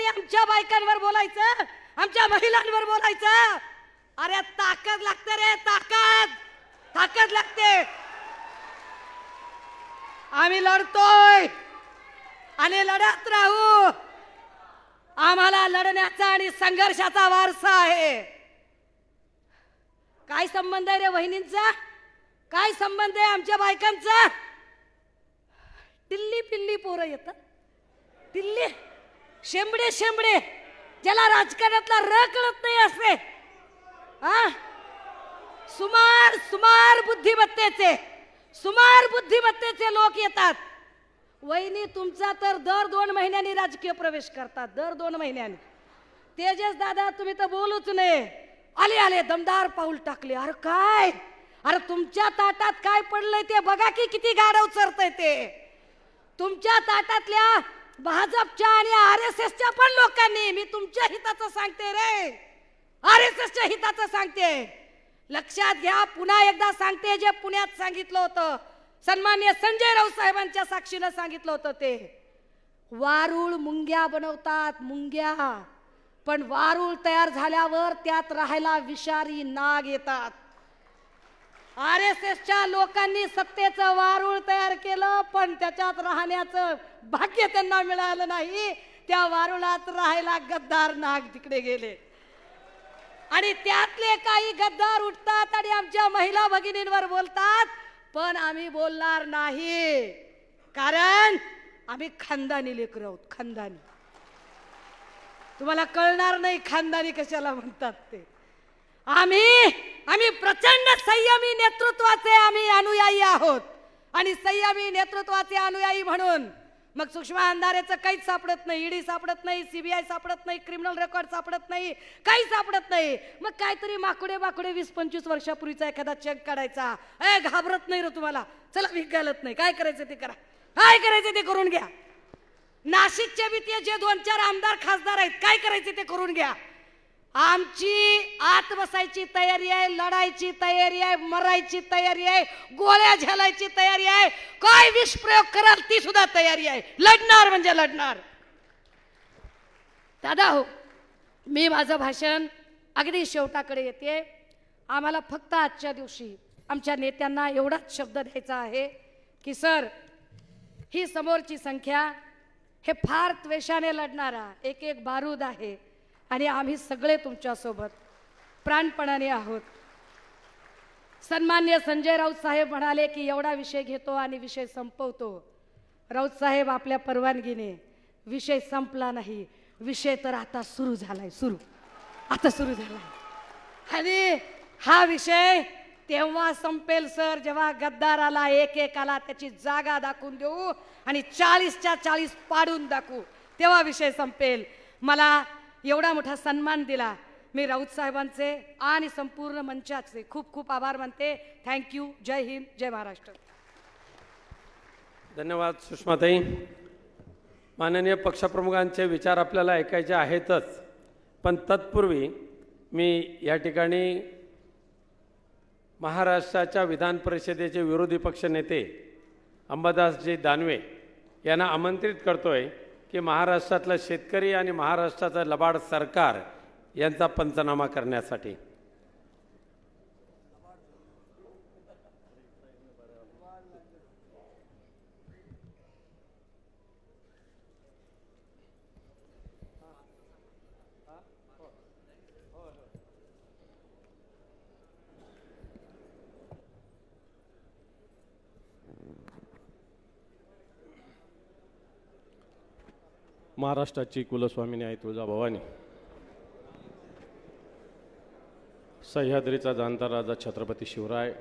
[SPEAKER 4] आमच्या बायकांवर बोलायचं, आमच्या महिलांवर बोलायचं. अरे ताकद लागते रे, ताकद लागते. आम्ही लढतोय आणि लढत राहू. आम्हाला लढण्याचा आणि संघर्षाचा वारसा आहे. काय संबंध आहे रे वहिनींचा, काय संबंध आहे आमच्या बायकांचा. टिल्ली पिल्ली पोरं येतात, टिल्ली शेंबडे ज्याला राजकारणातला र कळत नाही असे, सुमार बुद्धिमत्तेचे लोक येतात. वहिनी तुमचा तर दर 2 महिन्यांनी राजकीय प्रवेश करतात, दर 2 महिन्यांनी. तेजस दादा तुम्ही तर बोलूच नाही, आले दमदार पाऊल टाकले. अरे काय, अरे तुमच्या ताटात काय पडलंय ते बघा की किती गाढव चरतय ते. तुमच्या ताटातल्या भाजपच्या आणि RSSच्या पण लोकांनी, मी तुमच्या हिताचं सांगते रे, RSSच्या हिताचं सांगते, लक्षात घ्या. पुन्हा एकदा सांगते, जे पुण्यात सांगितलं होतं, सन्माननीय संजय राऊत साहेबांच्या साक्षीनं सांगितलं होतं, ते वारूळ मुंग्या बनवतात, मुंग्या, पण वारूळ तयार झाल्यावर त्यात राहायला विषारी नाग येतात. RSSच्या लोकांनी सत्तेचं वारूळ तयार केलं, पण त्याच्यात राहण्याचं भाग्य त्यांना मिळालं नाही. त्या वारुळात राहायला गद्दार नाग तिकडे गेले आणि त्यातले काही गद्दार उठतात आणि आमच्या महिला भगिनींवर बोलतात, पण आम्ही बोलणार नाही, कारण आम्ही खानदानी लेकरं आहोत. खानदानी, तुम्हाला कळणार नाही खानदानी कशाला म्हणतात ते. आम्ही प्रचंड संयमी नेतृत्वाचे आम्ही अनुयायी आहोत आणि संयमी नेतृत्वाचे अनुयायी म्हणून मग सुषमा अंधारेचं काहीच सापडत नाही, ईडी सापडत नाही, सीबीआय सापडत नाही, क्रिमिनल रेकॉर्ड सापडत नाही, काही सापडत नाही. मग काहीतरी माकुडे 20-25 वर्षापूर्वीचा एखादा चेक काढायचा. घाबरत नाही रे तुम्हाला, चला भीक घालत नाही, काय करायचं ते करा, काय करायचं ते करून घ्या. नाशिकच्या भीती जे 2-4 आमदार खासदार आहेत, काय करायचे ते करून घ्या. आमची आत बसायची तयारी आहे, लढायची तयारी आहे, मरायची तयारी आहे, गोळ्या झेलायची तयारी आहे, काय विष प्रयोग कराल ती सुद्धा तयारी आहे. लढणार म्हणजे लढणार. दादा हो, मी माझं भाषण अगदी शेवटाकडे येते. आम्हाला फक्त आजच्या दिवशी आमच्या नेत्यांना एवढाच शब्द द्यायचा आहे की सर, ही समोरची संख्या हे फार त्वेषाने लढणारा एक बारूद आहे आणि आम्ही सगळे तुमच्यासोबत प्राणपणाने आहोत. सन्मान्य संजय राऊत साहेब म्हणाले की एवढा विषय घेतो आणि विषय संपवतो. राऊत साहेब, आपल्या परवानगीने विषय संपला नाही, विषय तर आता सुरू झालाय, आता सुरू झालाय. आणि हा विषय तेव्हा संपेल सर, जेव्हा गद्दाराला एकेकाला त्याची जागा दाखवून देऊ आणि 40च्या 40 पाडून दाखवू, तेव्हा विषय संपेल. मला एवढा मोठा सन्मान दिला, मी राऊत साहेबांचे आणि संपूर्ण मंचाचे खूप खूप आभार मानते. थँक्यू. जय हिंद, जय महाराष्ट्र.
[SPEAKER 1] धन्यवाद सुषमाताई. माननीय पक्षप्रमुखांचे विचार आपल्याला ऐकायचे आहेतच, पण तत्पूर्वी मी या ठिकाणी महाराष्ट्राच्या विधान परिषदेचे विरोधी पक्षनेते अंबादासजी दानवे यांना आमंत्रित करतोय की महाराष्ट्रातलं शेतकरी आणि महाराष्ट्राचं लबाड सरकार यांचा पंचनामा करण्यासाठी.
[SPEAKER 5] महाराष्ट्राची कुलस्वामिनी आई तुळजाभवानी, सह्याद्रीचा जाणता राजा छत्रपती शिवराय,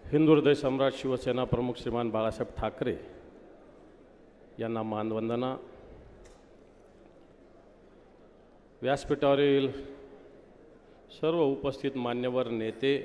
[SPEAKER 5] हिंदू हृदय सम्राट शिवसेना प्रमुख श्रीमान बाळासाहेब ठाकरे यांना मानवंदना. व्यासपीठावरील सर्व उपस्थित मान्यवर नेते,